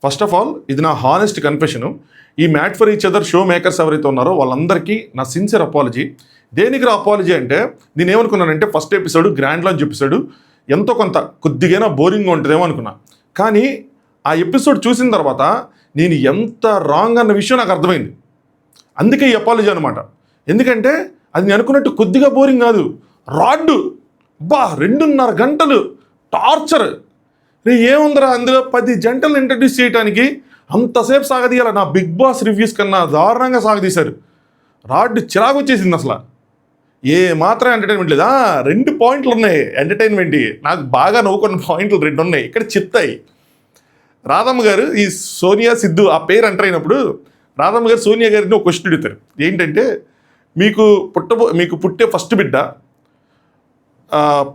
First of all ఇది నా honest కన్ఫెషను. ఈ made for each other show makers ఎవరైతే ఉన్నారో వాళ్ళందరికీ నా సిన్సియర్ అపాలజీ. దేనికి అపాలజీ అంటే నేను ఏమనుకున్నానంటే first episode grand launch episode ఎంతో కొంత కొద్దిగా బోరింగ్గా ఉంటుందేమో అనుకున్నా. కానీ ఆ ఎపిసోడ్ చూసిన తర్వాత నేను ఎంత రాంగ్ అన్న విషయం నాకు అర్థమైంది. అందుకే ఈ అపాలజీ అనమాట. ఎందుకంటే అది నేను అనుకున్నట్టు కొద్దిగా బోరింగ్ కాదు, రాడ్డు 2.5 గంటలు టార్చర్. ఏముందరా అందులో 10 జంటలు ఇంట్రడ్యూస్ చేయడానికి అంతసేపు సాగదీయాల. నా బిగ్ బాస్ రివ్యూస్ కన్నా దారుణంగా సాగదీశారు. రాడ్ చిరాకు వచ్చేసింది. అసలు ఏ మాత్రం ఎంటర్టైన్మెంట్ లేదా. 2 పాయింట్లు ఉన్నాయి ఎంటర్టైన్మెంట్. నాకు బాగా నవ్వుకున్న పాయింట్లు 2 ఉన్నాయి. ఇక్కడ చెప్తాయి. రాధమ్మ గారు ఈ సోనియా సిద్ధు ఆ పేరు ఎంటర్ అయినప్పుడు రాధమ్మ గారు సోనియా గారిని ఒక క్వశ్చన్ అడుగుతారు. ఏంటంటే మీకు పుట్టే ఫస్ట్ బిడ్డ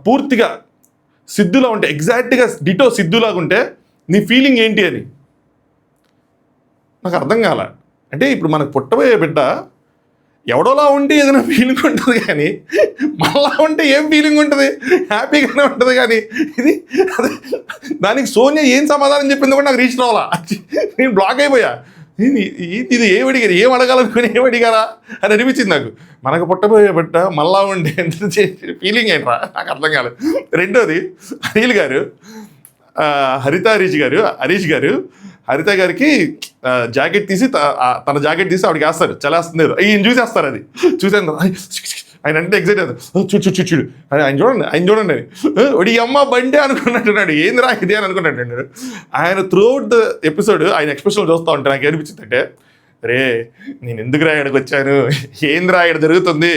పూర్తిగా సిద్ధులా ఉంటే, ఎగ్జాక్ట్గా డిటో సిద్ధులాగా ఉంటే నీ ఫీలింగ్ ఏంటి అని. నాకు అర్థం కాల. అంటే ఇప్పుడు మనకు పుట్టబోయే బిడ్డ ఎవడోలా ఉంటే ఏదైనా ఫీలింగ్ ఉంటుంది, కానీ మళ్ళా ఉంటే ఏం ఫీలింగ్ ఉంటుంది, హ్యాపీగానే ఉంటుంది. కానీ ఇది దానికి సోనియా ఏం సమాధానం చెప్పింది కూడా నాకు రీచ్ రావాలా. నేను బ్లాక్ అయిపోయా. ఇది ఏమడిగారు, ఏం అడగాలనుకుని ఏమడిగారా అని అనిపించింది నాకు. మనకు పుట్టబోయే బిడ్డ మళ్ళా ఉండే ఫీలింగ్ ఏంట్రా నాకు అర్థం కాలేదు. రెండోది అనిల్ గారు, హరీష్ గారు హరిత గారికి జాకెట్ తీసి తన జాకెట్ తీసి ఆవిడకి వేస్తారు, చలేస్తుంది. ఈయన చూసేస్తారు. అది చూసాను ఆయన అంటే ఎగ్జైట్ అవుతారు. చూడు ఆయన చూడండి అని ఒడి అమ్మ బండి అనుకున్నట్టున్నాడు. ఏంది రా ఇది అని అనుకున్నట్టు. ఆయన త్రూ అవుట్ ద ఎపిసోడ్ ఆయన ఎక్స్ప్రెషన్ చూస్తూ ఉంటే నాకు ఏనిపించింది అంటే, రే నేను ఎందుకు రా ఇక్కడికి వచ్చాను, ఏంది రా ఇక్కడ జరుగుతుంది,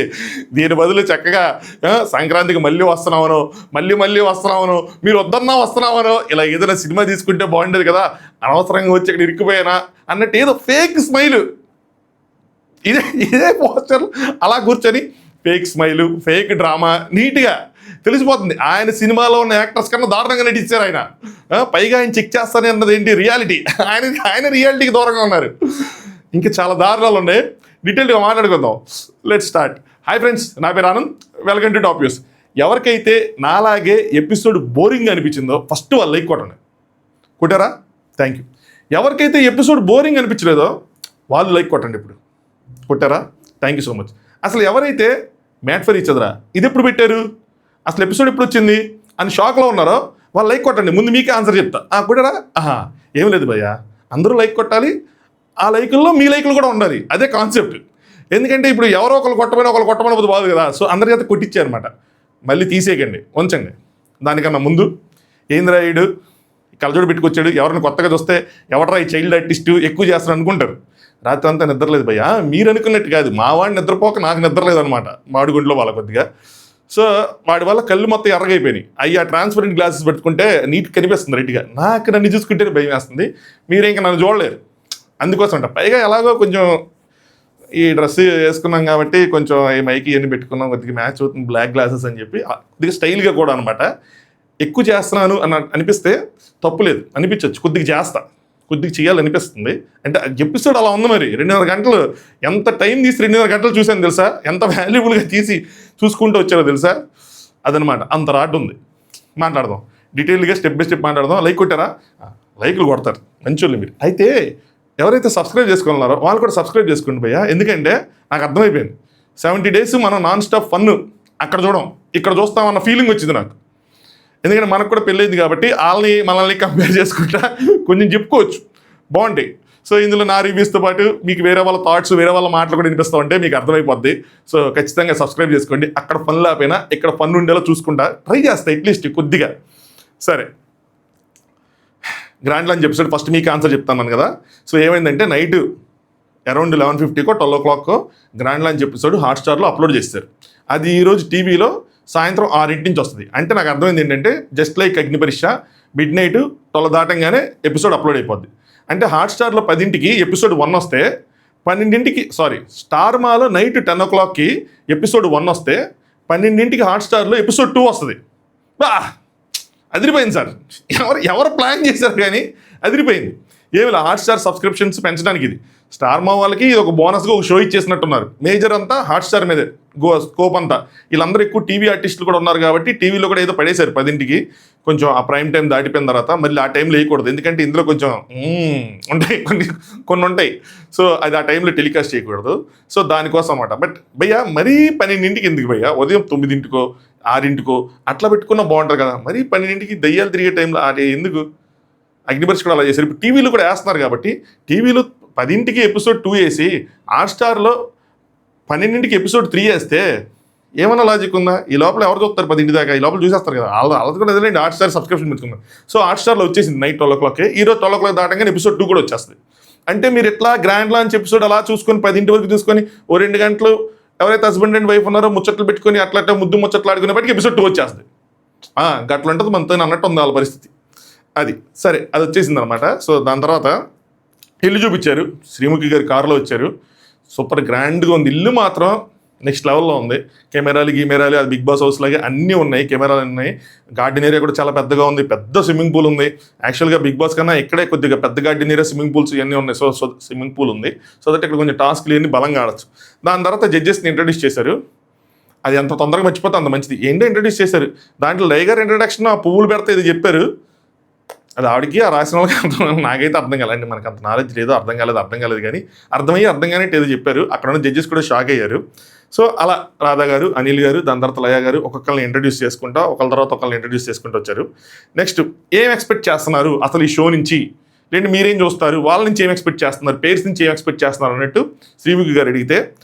దీని బదులు చక్కగా సంక్రాంతికి మళ్ళీ వస్తున్నామనో మీరు వద్దన్నా వస్తున్నామనో ఇలా ఏదైనా సినిమా తీసుకుంటే బాగుండేది కదా, అనవసరంగా వచ్చి ఇక్కడ ఇరుక్కుపోయానా అన్నట్టు ఏదో ఫేక్ స్మైలు. ఇదే పోస్టర్ అలా కూర్చొని ఫేక్ స్మైలు, ఫేక్ డ్రామా నీట్గా తెలిసిపోతుంది. ఆయన సినిమాలో ఉన్న యాక్టర్స్ కన్నా దారుణంగా నటించారు ఆయన. పైగా ఆయన చెక్ చేస్తానే అన్నది ఏంటి రియాలిటీ. ఆయన రియాలిటీకి దూరంగా ఉన్నారు. ఇంకా చాలా దారుణాలు ఉన్నాయి. డీటెయిల్గా మాట్లాడుకుందాం. Let's start. హాయ్ ఫ్రెండ్స్, నా పేరు Anand. Welcome to top news. ఎవరికైతే నాలాగే ఎపిసోడ్ బోరింగ్ అనిపించిందో ఫస్ట్ వాళ్ళు లైక్ కొట్టండి. కొట్టారా? Thank you. ఎవరికైతే ఎపిసోడ్ బోరింగ్ అనిపించలేదో వాళ్ళు లైక్ కొట్టండి. ఇప్పుడు కొట్టారా? Thank you so much. అసలు ఎవరైతే మ్యాట్ ఫర్ ఈచ్ అదర్ ఇది ఎప్పుడు పెట్టారు, అసలు ఎపిసోడ్ ఎప్పుడు వచ్చింది అని షాక్లో ఉన్నారో వాళ్ళు లైక్ కొట్టండి. ముందు మీకే ఆన్సర్ చెప్తా. కొట్టారా? ఏం లేదు భయ్యా, అందరూ లైక్ కొట్టాలి. ఆ లైకుల్లో మీ లైకులు కూడా ఉండాలి. అదే కాన్సెప్ట్. ఎందుకంటే ఇప్పుడు ఎవరో ఒకరు కొట్టమని బాదు కదా. సో అందరి చేత కొట్టించారనమాట. మళ్ళీ తీసేయకండి, ఉంచండి. దానికన్నా ముందు ఏంద్రాయుడు కలజోడు పెట్టుకొచ్చాడు, ఎవరిని కొత్తగా చూస్తే ఎవడరా ఈ చైల్డ్ ఆర్టిస్ట్ ఎక్కువ చేస్తారు అనుకుంటారు. రాత్రి అంతా నిద్రలేదు భయ్యా. మీరు అనుకున్నట్టు కాదు, మా వాడిని నిద్రపోక నాకు నిద్రలేదు అనమాట. మాడిగుంట్లో వాళ్ళ కొద్దిగా. సో వాడి వల్ల కళ్ళు మొత్తం ఎర్రగైపోయినాయి. ఆ ట్రాన్స్పరెంట్ గ్లాసెస్ పెట్టుకుంటే నీట్ కనిపిస్తుంది రైట్గా. నాకు నన్ను చూసుకుంటేనే భయం వేస్తుంది. మీరే ఇంకా నన్ను చూడలేరు. అందుకోసం అంట. పైగా ఎలాగో కొంచెం ఈ డ్రెస్ వేసుకున్నాం కాబట్టి కొంచెం ఈ మైకి ఇవన్నీ పెట్టుకున్నాం, కొద్దిగా మ్యాచ్ అవుతుంది బ్లాక్ గ్లాసెస్ అని చెప్పి కొద్దిగా స్టైల్గా కూడా అనమాట. ఎక్కువ చేస్తున్నాను అని అనిపిస్తే తప్పులేదు, అనిపించవచ్చు. కొద్దిగా చేయాలనిపిస్తుంది. అంటే ఎపిసోడ్ అలా ఉంది. మరి 2.5 గంటలు ఎంత టైం తీసి 2.5 గంటలు చూసాను తెలుసా, ఎంత వాల్యుబుల్గా తీసి చూసుకుంటూ వచ్చారో తెలుసా. అదనమాట, అంత రాడ్ ఉంది. మాట్లాడదాం డీటెయిల్గా, స్టెప్ బై స్టెప్ మాట్లాడదాం. లైక్ కొట్టారా? లైకులు కొడతారు మంచోళ్ళు మీరు. అయితే ఎవరైతే సబ్స్క్రైబ్ చేసుకున్నారో వాళ్ళు కూడా సబ్స్క్రైబ్ చేసుకోండి భయ్యా. ఎందుకంటే నాకు అర్థమైపోయింది 70 days మనం నాన్ స్టాప్ ఫన్ అక్కడ చూడం, ఇక్కడ చూస్తామన్న ఫీలింగ్ వచ్చింది నాకు. ఎందుకంటే మనకు కూడా పెళ్ళైంది కాబట్టి మనల్ని కంపేర్ చేసుకుంటా కొంచెం చెప్పుకోవచ్చు, బాగుంటాయి. సో ఇందులో నా రివ్యూస్తో పాటు మీకు వేరే వాళ్ళ థాట్స్, వేరే వాళ్ళ మాటలు కూడా వినిపిస్తూ ఉంటే మీకు అర్థమైపోద్ది. సో ఖచ్చితంగా సబ్స్క్రైబ్ చేసుకోండి. అక్కడ ఫన్ లేకపోయినా ఇక్కడ ఫన్ ఉండేలా చూసుకుంటా ట్రై చేస్తా అట్లీస్ట్ కొద్దిగా. సరే, గ్రాండ్ లాంచ్ ఎపిసోడ్ ఫస్ట్ మీకు ఆన్సర్ చెప్తాను కదా. సో ఏమైందంటే నైట్ అరౌండ్ 11:50కో 12 o'clockకో గ్రాండ్ లాంచ్ ఎపిసోడ్ హాట్స్టార్లో అప్లోడ్ చేస్తారు. అది ఈరోజు టీవీలో సాయంత్రం 6 నుంచి వస్తుంది. అంటే నాకు అర్థమైంది ఏంటంటే just like అగ్నిపరీక్ష midnight 12 దాటంగానే episode upload అయిపోద్ది. అంటే హాట్స్టార్లో 10ంటికి ఎపిసోడ్ 1 వస్తే 12ంటికి స్టార్ మాలో నైట్ 10 o'clockకి ఎపిసోడ్ 1 వస్తే 12ంటికి హాట్స్టార్లో ఎపిసోడ్ 2 వస్తుంది. అదిరిపోయింది సార్. ఎవరు ప్లాన్ చేశారు కానీ అదిరిపోయింది. ఏమి హాట్స్టార్ సబ్స్క్రిప్షన్స్ పెంచడానికి ఇది స్టార్ మా వాళ్ళకి ఇది ఒక బోనస్గా ఒక షో ఇచ్చేసినట్టున్నారు. మేజర్ అంతా హాట్స్టార్ మీదే. స్కోప్ అంతా. వీళ్ళందరూ ఎక్కువ టీవీ ఆర్టిస్టులు కూడా ఉన్నారు కాబట్టి టీవీలో కూడా ఏదో పడేశారు 10కి, కొంచెం ఆ ప్రైమ్ టైం దాటిపోయిన తర్వాత మళ్ళీ ఆ టైంలో వేయకూడదు, ఎందుకంటే ఇందులో కొంచెం ఉంటాయి కొన్ని ఉంటాయి. సో అది ఆ టైంలో టెలికాస్ట్ చేయకూడదు. సో దానికోసం అన్నమాట. బట్ భయ్యా మరీ 12కి ఎందుకు భయ్యా, ఉదయం 9కో 6కో అట్లా పెట్టుకున్నా బాగుంటుంది కదా, మరీ 12కి దయ్యాలు తిరిగే టైంలో అది ఎందుకు? అగ్నిపరీక్ష కూడా అలా చేశారు. ఇప్పుడు టీవీలో కూడా వేస్తున్నారు కాబట్టి టీవీలో 10కి ఎపిసోడ్ 2 వేసి హాట్‌స్టార్లో 12కి ఎపిసోడ్ 3 వేస్తే ఏమన్నా లాజిక్ ఉందా? ఈ లోపల ఎవరు చూస్తారు 10 దాకా? ఈ లోపల చూసేస్తారు కదా. వాళ్ళది కూడా అదేలేండి, హాట్‌స్టార్ సబ్స్క్రిప్షన్ పెట్టుకున్నారు. సో హాట్‌స్టార్లో వచ్చేసింది నైట్ 12 ఈరోజు 12 దాటంగానే ఎపిసోడ్ 2 కూడా వచ్చేస్తుంది. అంటే మీరు ఎట్లా గ్రాండ్ లాంచ్ ఎపిసోడ్ అలా చూసుకొని 10 వరకు చూసుకొని ఓ 2 గంటలు ఎవరైతే హస్బెండ్ అండ్ వైఫ్ ఉన్నారో ముచ్చట్లు పెట్టుకొని అట్లా ముద్దు ముచ్చట్లు ఆడుకునేప్పటికి ఎపిసోడ్ 2 వచ్చేస్తుంది. గట్ల ఉంటుంది మనతో అన్నట్టు ఉంది వాళ్ళ పరిస్థితి. అది సరే, అది వచ్చేసింది అనమాట. సో దాని తర్వాత ఇల్లు చూపించారు. శ్రీముఖి గారి కారులో వచ్చారు. సూపర్ గ్రాండ్గా ఉంది. ఇల్లు మాత్రం నెక్స్ట్ లెవెల్లో ఉంది. కెమెరాలు అది బిగ్ బాస్ హౌస్ లాగే అన్నీ ఉన్నాయి, కెమెరాలు ఉన్నాయి. గార్డెన్ ఏరియా కూడా చాలా పెద్దగా ఉంది. పెద్ద స్విమ్మింగ్ పూల్ ఉంది. యాక్చువల్గా బిగ్ బాస్ కన్నా ఇక్కడే కొద్దిగా పెద్ద గార్డెన్ ఏరియా, స్విమ్మింగ్ పూల్స్ ఇవన్నీ ఉన్నాయి. సో స్విమ్మింగ్ పూల్ ఉంది. సో దట్ ఇక్కడ కొంచెం టాస్క్లు ఇవన్నీ బలంగా ఆడచ్చు. దాని తర్వాత జడ్జెస్ని ఇంట్రడ్యూస్ చేశారు. అది ఎంత తొందరగా మర్చిపోతే అంత మంచిది. ఏంటో ఇంట్రడ్యూస్ చేశారు. దాంట్లో లైగర్ ఇంట్రడక్షన్ ఆ పువ్వులు పెడితే ఇది చెప్పారు. అది ఆవిడకి ఆ రాసిన వాళ్ళకి నాకైతే అర్థం కాలేండి, మనకు అంత నాలెడ్జ్ లేదో, అర్థం కాలేదు కానీ అర్థం కానిట్టు ఏదో చెప్పారు. అక్కడ ఉన్న జడ్జెస్ కూడా షాక్ అయ్యారు. సో అలా రాధా గారు, అనిల్ గారు, దాని తర్వాత లయ గారు ఒక్కొక్కరిని ఇంట్రడ్యూస్ చేసుకుంటా ఒకళ్ళ తర్వాత ఒకళ్ళని ఇంట్రడ్యూస్ చేసుకుంటూ వచ్చారు. నెక్స్ట్ ఏం ఎక్స్పెక్ట్ చేస్తున్నారు అసలు ఈ షో నుంచి, లేదంటే మీరేం చూస్తారు, వాళ్ళ నుంచి ఏం ఎక్స్పెక్ట్ చేస్తున్నారు, పేర్స్ నుంచి ఏం ఎక్స్పెక్ట్ చేస్తున్నారు అన్నట్టు శ్రీముఖి గారు అడిగితే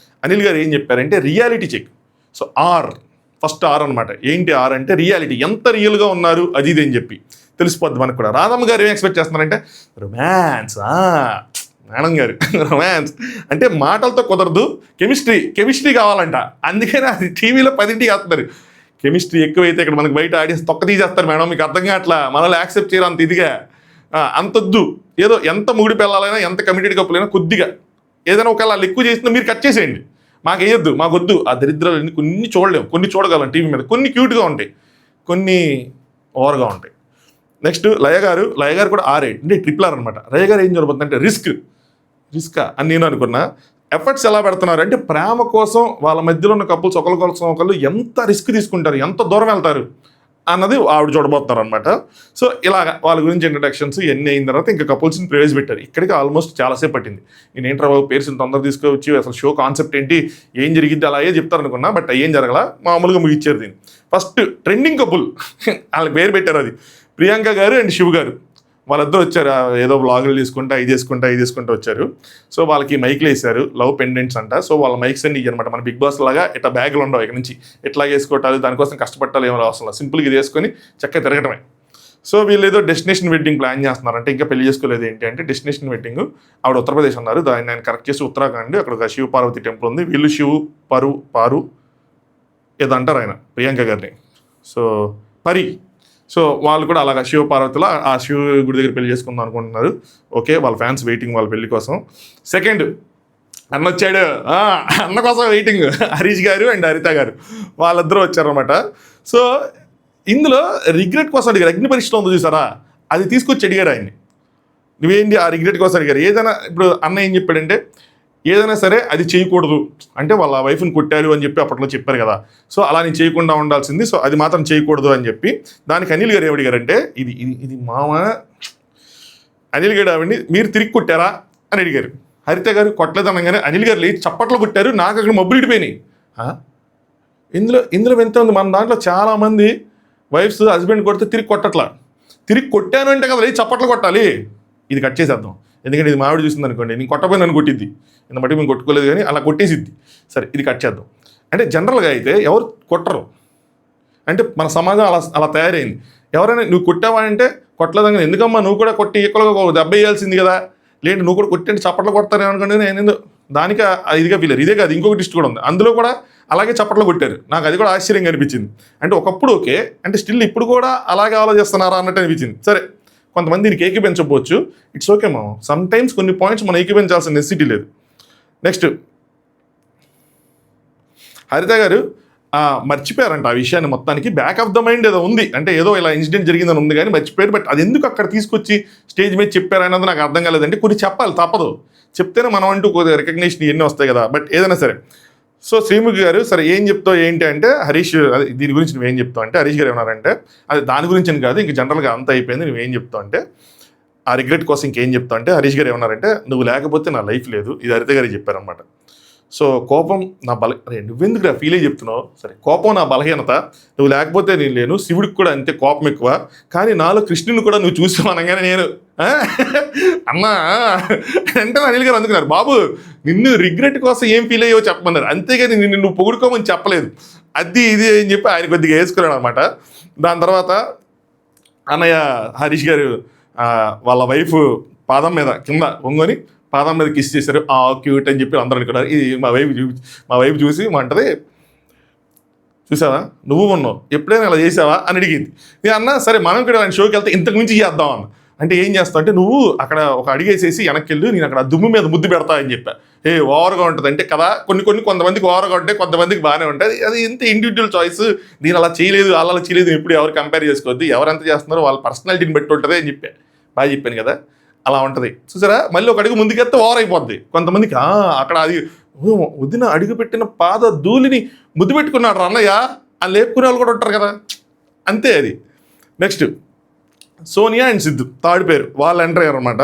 అనిల్ గారు ఏం చెప్పారంటే reality check. So first R అనమాట. ఏంటి ఆర్ అంటే రియాలిటీ, ఎంత రియల్గా ఉన్నారు అది ఇది అని చెప్పి తెలిసిపోద్ది మనకు కూడా. రాధమ్మ గారు ఏం ఎక్స్పెక్ట్ చేస్తున్నారంటే రొమాన్స్. మేడం గారు రొమాన్స్ అంటే మాటలతో కుదరదు, కెమిస్ట్రీ కావాలంట. అందుకని అది టీవీలో 10కి వేస్తున్నారు. కెమిస్ట్రీ ఎక్కువైతే ఇక్కడ మనకి బయట ఆడియన్స్ తొక్క తీసేస్తారు మేడం, మీకు అర్థం కావట్లా, మనల్ని యాక్సెప్ట్ చేయరు అంత ఇదిగా, అంతొద్దు. ఏదో ఎంత మూడి పిల్లలైనా ఎంత కమిటెడ్ కప్పులైనా కొద్దిగా ఏదైనా ఒకవేళ వాళ్ళు ఎక్కువ చేసినా మీరు కట్ చేసేయండి, మాకు వేయొద్దు, మాకొద్దు. ఆ దరిద్రాలు కొన్ని చూడలేము, కొన్ని చూడగలం టీవీ మీద. కొన్ని క్యూట్గా ఉంటాయి, కొన్ని ఓవర్గా ఉంటాయి. నెక్స్ట్ లయ గారు కూడా R అంటే RRR అనమాట. లయ గారు ఏం చూడబోతుంది అంటే రిస్కా అని నేను అనుకున్నా. ఎఫర్ట్స్ ఎలా పెడుతున్నారు అంటే ప్రేమ కోసం వాళ్ళ మధ్యలో ఉన్న కపుల్స్ ఒకరి కోసం ఒకళ్ళు ఎంత రిస్క్ తీసుకుంటారు, ఎంత దూరం వెళ్తారు అన్నది ఆవిడ చూడబోతున్నారు అనమాట. సో ఇలాగ వాళ్ళ గురించి ఇంట్రడక్షన్స్ ఇవన్నీ అయిన తర్వాత ఇంకా కపుల్స్ని ప్రవేశపెట్టారు. ఇక్కడికి ఆల్మోస్ట్ చాలాసేపు పట్టింది. నేను ఏంట్రా బాబు పేర్స్ని తొందరగా తీసుకొచ్చి అసలు షో కాన్సెప్ట్ ఏంటి, ఏం జరిగింది అలాగే చెప్తారు అనుకున్నా. బట్ ఏం జరగలా, మామూలుగా ముగిచ్చారు దీన్ని. ఫస్ట్ ట్రెండింగ్ కపుల్ వాళ్ళకి పేరు పెట్టారు, అది ప్రియాంక గారు అండ్ శివ్ గారు. వాళ్ళిద్దరు వచ్చారు, ఏదో బ్లాగులు తీసుకుంటా ఇది చేసుకుంటూ వచ్చారు. సో వాళ్ళకి మైక్లు వేసారు, లవ్ పెండెంట్స్ అంట. సో వాళ్ళ మైక్స్ అన్ని అనమాట. మన బిగ్ బాస్ లాగా ఇట్లా బ్యాగులు ఉండవు, ఇక్కడ నుంచి ఎట్లా వేసుకోవటాలు, దానికోసం కష్టపట్టాలి ఏమో అవసరం, సింపుల్గా ఇది వేసుకొని చక్కగా తిరగటమే. సో వీళ్ళు ఏదో డెస్టినేషన్ వెడ్డింగ్ ప్లాన్ చేస్తున్నారు. అంటే ఇంకా పెళ్లి చేసుకోలేదు ఏంటి అంటే డెస్టినేషన్ వెడ్డింగ్. ఆవిడ ఉత్తరప్రదేశ్ అన్నారు, దాన్ని ఆయన కరెక్ట్ చేసి ఉత్తరాఖండ్, అక్కడ ఒక శివ పార్వతి టెంపుల్ ఉంది. వీళ్ళు శివ్ పారు ఏదో అంటారు ఆయన ప్రియాంక గారిని. సో సో వాళ్ళు కూడా అలాగా శివ పార్వతిలో ఆ శివ గుడి దగ్గర పెళ్లి చేసుకుందాం అనుకుంటున్నారు. ఓకే, వాళ్ళ ఫ్యాన్స్ వెయిటింగ్ వాళ్ళ పెళ్లి కోసం. సెకండ్ అన్న వచ్చాడు, అన్న కోసం వెయిటింగ్. హరీష్ గారు అండ్ హరిత గారు వాళ్ళిద్దరూ వచ్చారనమాట. సో ఇందులో రిగ్రెట్ కోసం అడిగారు. అగ్నిపరీక్షలో ఉంది చూసారా, అది తీసుకొచ్చి అడిగారు ఆయన్ని, నువ్వేంటి ఆ రిగ్రెట్ కోసం అడిగారు. ఏదైనా ఇప్పుడు అన్న ఏం చెప్పాడంటే ఏదైనా సరే అది చేయకూడదు అంటే వాళ్ళ వైఫ్ని కొట్టారు అని చెప్పి అప్పట్లో చెప్పారు కదా. సో అలా నేను చేయకుండా ఉండాల్సింది, సో అది మాత్రం చేయకూడదు అని చెప్పి దానికి అనిల్ గారు ఏమడిగారంటే ఇది మామ అనిల్ గారు ఆవిడ్ని మీరు తిరిగి కొట్టారా అని అడిగారు. హరిత గారు కొట్టలేదు అనగానే అనిల్ గారు లేచి చప్పట్లో కొట్టారు. నాకు అక్కడ మబ్బులు ఇడిపోయినాయి. ఇందులో ఎంత ఉంది, మన దాంట్లో చాలామంది వైఫ్స్ హస్బెండ్ కొడితే తిరిగి కొట్టట్లా. తిరిగి కొట్టాను అంటే కదా లేచి చప్పట్లు కొట్టాలి. ఇది కట్ చేసేద్దాం, ఎందుకంటే ఇది మావిడ చూసింది అనుకోండి, నేను కొట్టపోయి నన్ను కొట్టిద్ది, ఇంత బట్టి మేము కొట్టుకోలేదు కానీ అలా కొట్టేసిద్ది. సరే ఇది కట్ చేద్దాం. అంటే జనరల్గా అయితే ఎవరు కొట్టరు, అంటే మన సమాజం అలా తయారైంది. ఎవరైనా నువ్వు కొట్టావా అంటే కొట్టలేదని, ఎందుకమ్మా నువ్వు కూడా కొట్టి ఈక్వల్గా దెబ్బ వేయాల్సింది కదా, లేదంటే నువ్వు కూడా కొట్టి చప్పట్లు కొడతానే అనుకోండి. నేను దానికి ఇదిగా ఫీలర్. ఇదే కాదు, ఇంకొక లిస్ట్ కూడా ఉంది, అందులో కూడా అలాగే చప్పట్లు కొట్టారు. నాకు అది కూడా ఆశ్చర్యంగా అనిపించింది. అంటే ఒకప్పుడు ఓకే, అంటే స్టిల్ ఇప్పుడు కూడా అలాగే ఆలోచిస్తున్నారా అన్నట్టు అనిపించింది. సరే కొంతమంది దీనికి ఏకీపించకపోవచ్చు, ఇట్స్ ఓకే మామ. సమ్ టైమ్స్ కొన్ని పాయింట్స్ మనం ఏకీపించాల్సిన నెసిటీ లేదు. నెక్స్ట్ హరిత గారు మర్చిపోయారంట ఆ విషయాన్ని మొత్తానికి. బ్యాక్ ఆఫ్ ద మైండ్ ఏదో ఉంది, అంటే ఏదో ఇలా ఇన్సిడెంట్ జరిగిందని ఉంది కానీ మర్చిపోయారు. బట్ అది ఎందుకు అక్కడ తీసుకొచ్చి స్టేజ్ మీద చెప్పారన్నది నాకు అర్థం కాలేదంటే కొన్ని చెప్పాలి, తప్పదు, చెప్తేనే మనం అంటూ కొద్దిగా రికగ్నిషన్ ఇవన్నీ వస్తాయి కదా. బట్ ఏదైనా సరే సో శ్రీముఖి గారు సరే ఏం చెప్తావు ఏంటి అంటే హరీష్ అదే దీని గురించి నువ్వేం చెప్తావు అంటే హరీష్ గారు ఏమన్నారంటే అది దాని గురించి అని కాదు ఇంక జనరల్గా అంత అయిపోయింది నువ్వేం చెప్తావు అంటే ఆ రిగ్రెట్ కోసం ఇంకేం చెప్తావు అంటే హరీష్ గారు ఏమన్నారంటే నువ్వు లేకపోతే నా లైఫ్ లేదు ఇది హరిత గారు చెప్పారనమాట. సో కోపం నా అరే నువ్వెందుకు నా ఫీల్ అయ్యి చెప్తున్నావు సరే కోపం నా బలహీనత నువ్వు లేకపోతే నేను లేను శివుడికి కూడా అంతే కోపం ఎక్కువ కానీ నాలో కృష్ణుని కూడా నువ్వు చూసావు అనగానే నేను అమ్మా అంటే అనిల్ గారు అందుకున్నారు బాబు నిన్ను రిగ్రెట్ కోసం ఏం ఫీల్ అయ్యో చెప్పమన్నారు అంతేగాని నిన్ను నువ్వు పొగుడుకోమని చెప్పలేదు అది ఇది అని చెప్పి ఆయన కొద్దిగా వేసుకున్నాడు అనమాట. దాని తర్వాత అన్నయ్య హరీష్ గారు వాళ్ళ వైఫ్ పాదం మీద కింద ఒంగొని పాదం మీద కిస్ చేశారు క్యూట్ అని చెప్పి అందరూ అనుకున్నారు. ఇది మా వైఫ్ చూసి అంటది చూసావా నువ్వు ఉన్నావు ఎప్పుడైనా అలా చేసావా అని అడిగింది. నేను అన్నా సరే మనం కూడా ఆయన షోకి వెళ్తే ఇంతకు మించి చేద్దాం అన్న. అంటే ఏం చేస్తావు అంటే నువ్వు అక్కడ ఒక అడిగేసేసి వెనక్కి వెళ్ళి నేను అక్కడ దుమ్ము మీద ముద్దు పెడతా అని చెప్పా. ఓవర్గా ఉంటుంది అంటే కదా కొంతమందికి ఓవర్గా ఉంటాయి కొంతమందికి బాగానే ఉంటుంది అది ఎంత ఇండివిజువల్ చాయిస్ నేను అలా చేయలేదు అలా చేయలేదు ఎప్పుడు ఎవరు కంపేర్ చేసుకోవద్దు ఎవరెంత చేస్తున్నారో వాళ్ళ పర్సనాలిటీని బట్టి ఉంటుంది అని చెప్పా. బాగా చెప్పాను కదా అలా ఉంటుంది చూసారా. మళ్ళీ ఒక అడుగు ముందుకెళ్తే ఓవర్ అయిపోద్ది కొంతమందికి అక్కడ అది వదిన అడుగు పెట్టిన పాద ధూళిని ముద్దు పెట్టుకున్నాడు అన్నయ్య అని లేపుకునే వాళ్ళు కూడా ఉంటారు కదా అంతే అది. Next Sonia and Siddhu third పేరు వాళ్ళు ఎంటర్ అయ్యారు అనమాట.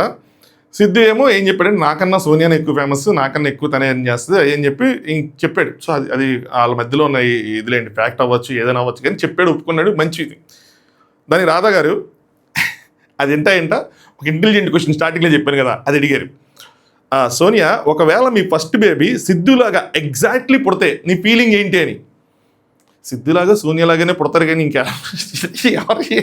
సిద్ధు ఏమో ఏం చెప్పాడంటే నాకన్నా సోనియానే ఎక్కువ ఫేమస్ నాకన్నా ఎక్కువ తనే ఏం చేస్తుంది అని చెప్పి చెప్పాడు. సో అది వాళ్ళ మధ్యలో ఉన్న ఇదిలేండి ఫ్యాక్ట్ అవ్వచ్చు ఏదైనా అవ్వచ్చు కానీ చెప్పాడు ఒప్పుకున్నాడు మంచిది. దానికి రాధా గారు అది ఏంట ఒక ఇంటెలిజెంట్ క్వశ్చన్ స్టార్టింగ్లో చెప్పాను కదా అది అడిగారు. సోనియా ఒకవేళ మీ ఫస్ట్ బేబీ సిద్ధులాగా ఎగ్జాక్ట్లీ పుడితే నీ ఫీలింగ్ ఏంటి అని. సిద్ధులాగా సోనియాలాగానే పుడతారు కానీ ఇంకా ఎవరికి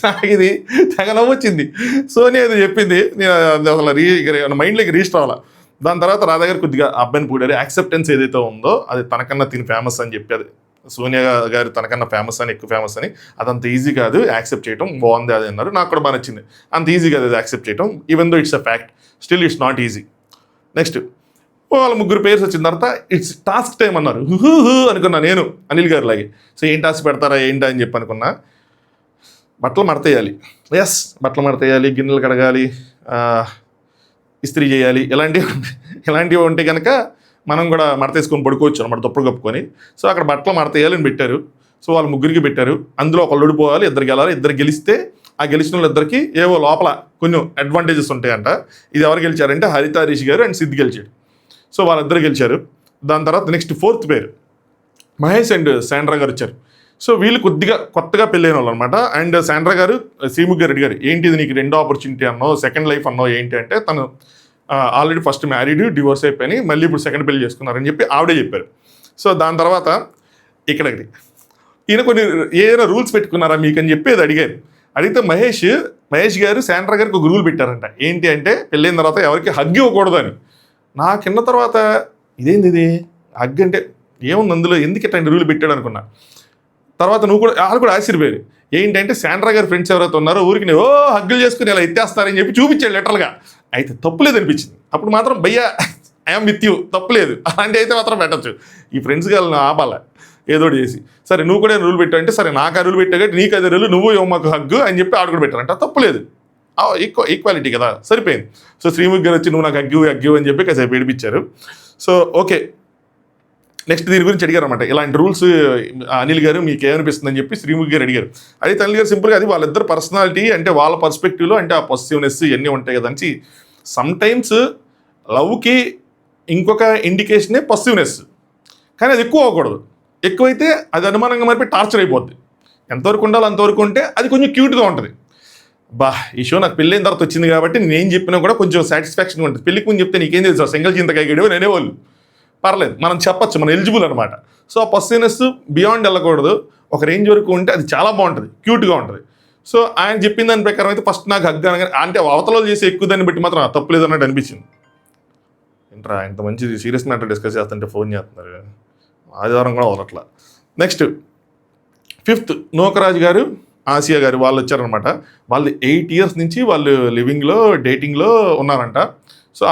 నాకు ఇది తెగ నవ్వొచ్చింది. సోనియా ఇది చెప్పింది నేను అసలు మైండ్లోకి రీస్ట్ అవ్వాలి. దాని తర్వాత రాధా గారు కొద్దిగా అబ్బాయిని పూడారు యాక్సెప్టెన్స్ ఏదైతే ఉందో అది తనకన్నా తిని ఫేమస్ అని చెప్పి అది సోనియా గారు తనకన్నా ఫేమస్ అని ఎక్కువ ఫేమస్ అని అదంత ఈజీ కాదు యాక్సెప్ట్ చేయడం బాగుంది అది అన్నారు. నాకు కూడా బాగా నచ్చింది అంత ఈజీ కాదు అది యాక్సెప్ట్ చేయడం even though it's a fact still it's not easy. Next వాళ్ళ ముగ్గురు పేర్స్ వచ్చిన తర్వాత ఇట్స్ టాస్క్ టైం అన్నారు. అనుకున్నా నేను అనిల్ గారు లాగే. సో ఏం టాస్క్ పెడతారా ఏంటా అని చెప్పి అనుకున్నా. బట్టలు మడతేయాలి ఎస్ బట్టలు మడతేయాలి గిన్నెలు కడగాలి ఇస్త్రీ చేయాలి ఇలాంటివి ఉంటే కనుక మనం కూడా మడతేసుకొని పడుకోవచ్చు అనమాట దుప్పలు కప్పుకొని. సో అక్కడ బట్టలు మడతేయాలని పెట్టారు. సో వాళ్ళు ముగ్గురికి పెట్టారు అందులో ఒకళ్ళు ఓడిపోవాలి ఇద్దరు గెలాలి ఇద్దరు గెలిస్తే ఆ గెలిచిన వాళ్ళిద్దరికి ఏవో లోపల కొన్ని అడ్వాంటేజెస్ ఉంటాయంట. ఇది ఎవరు గెలిచారంటే హరిత హరీష్ గారు అండ్ సిద్ధ్ గెలిచాడు. సో వాళ్ళిద్దరు గెలిచారు. దాని తర్వాత నెక్స్ట్ ఫోర్త్ పేరు మహేష్ అండ్ శాండ్రా గారు వచ్చారు. సో వీళ్ళు కొత్తగా పెళ్ళైన వాళ్ళు అనమాట. అండ్ శాండ్రా గారు శ్రీముఖి గారు అడిగారు ఏంటి ఇది నీకు రెండో ఆపర్చునిటీ అన్నావు సెకండ్ లైఫ్ అన్నావు ఏంటి అంటే తను ఆల్రెడీ ఫస్ట్ మ్యారీడ్ డివోర్స్ అయిపోయి మళ్ళీ ఇప్పుడు సెకండ్ పెళ్లి చేసుకున్నారని చెప్పి ఆవిడే చెప్పారు. సో దాని తర్వాత ఇక్కడికి ఈయన కొన్ని ఏదైనా రూల్స్ పెట్టుకున్నారా మీకు అని చెప్పి అది అడిగారు. అడిగితే మహేష్ గారు శాండ్రా గారికి ఒక రూల్ పెట్టారంట. ఏంటి అంటే పెళ్ళైన తర్వాత ఎవరికి హగ్ ఇవ్వకూడదు అని. నాకిన్న తర్వాత ఇదేంది ఇది హగ్ అంటే ఏముంది అందులో ఎందుకు ఇట్లాంటి రూల్ పెట్టాడు అనుకున్నా. తర్వాత వాళ్ళు కూడా ఆశ్చర్యపోయారు. ఏంటంటే శాండ్రా గారి ఫ్రెండ్స్ ఎవరైతే ఉన్నారో ఊరికి హగ్గులు చేసుకుని ఇలా ఎత్తేస్తారని చెప్పి చూపించాడు లిటరల్గా. అయితే తప్పులేదు అనిపించింది. అప్పుడు మాత్రం భయ్యా ఐఎమ్ విత్ యూ తప్పులేదు అలాంటి అయితే మాత్రం పెట్టచ్చు. ఈ ఫ్రెండ్స్ గారిని ఆపాల ఏదోటి చేసి సరే నువ్వు కూడా రూల్ పెట్టావు అంటే సరే నాకు ఆ రూల్ పెట్టా నీకు అదే రూల్ నువ్వు మాకు హగ్గు అని చెప్పి ఆడు కూడా పెట్టారంట తప్పులేదు ఈక్వాలిటీ కదా సరిపోయింది. సో శ్రీముఖి గారు వచ్చి నువ్వు నాకు అగ్గు అని చెప్పి కాసేపు ఏడిపించారు. సో ఓకే నెక్స్ట్ దీని గురించి అడిగారు అనమాట. ఇలాంటి రూల్స్ అనిల్ గారు మీకు ఏమనిపిస్తుందని చెప్పి శ్రీముఖి గారు అడిగారు. అయితే అనిల్ గారు సింపుల్గా అది వాళ్ళిద్దరు పర్సనాలిటీ అంటే వాళ్ళ పర్స్పెక్టివ్లో అంటే ఆ పాజిటివ్నెస్ ఇవన్నీ ఉంటాయి కదా అని సమ్టైమ్స్ లవ్కి ఇంకొక ఇండికేషనే పాజిటివ్నెస్ కానీ అది ఎక్కువ అవ్వకూడదు. ఎక్కువైతే అది అనుమానంగా మరి టార్చర్ అయిపోద్ది. ఎంతవరకు ఉండాలో అంతవరకు ఉంటే అది కొంచెం క్యూట్గా ఉంటుంది. ఈ షో నాకు పెళ్ళైన తర్వాత వచ్చింది కాబట్టి నేను చెప్పినా కూడా కొంచెం సాటిస్ఫాక్షన్గా ఉంటుంది. పెళ్ళికి ముందు చెప్తే నీకేం తెలుసు సింగిల్ చింతకాయ గడివో నేనేవాళ్ళు పర్లేదు మనం చెప్పచ్చు మనం ఎలిజిబుల్ అనమాట. సో ఆ పర్సనెస్ బియాండ్ వెళ్ళకూడదు ఒక రేంజ్ వరకు ఉంటే అది చాలా బాగుంటుంది క్యూట్గా ఉంటుంది. సో ఆయన చెప్పిన దాని ప్రకారం అయితే ఫస్ట్ నాకు హగ్ అనగా అంటే అవతలలో చేసి ఎక్కువ దాన్ని బట్టి మాత్రం తప్పులేదు అన్నట్టు అనిపించింది. ఏంట్రా ఇంత మంచి సీరియస్ మ్యాటర్ డిస్కస్ చేస్తుంటే ఫోన్ చేస్తున్నారు ఆదివారం కూడా వదలట్లా. నెక్స్ట్ ఫిఫ్త్ నూకరాజు గారు ఆసియా గారు వాళ్ళు వచ్చారనమాట. వాళ్ళు 8 years నుంచి వాళ్ళు లివింగ్లో డేటింగ్లో ఉన్నారంట. సో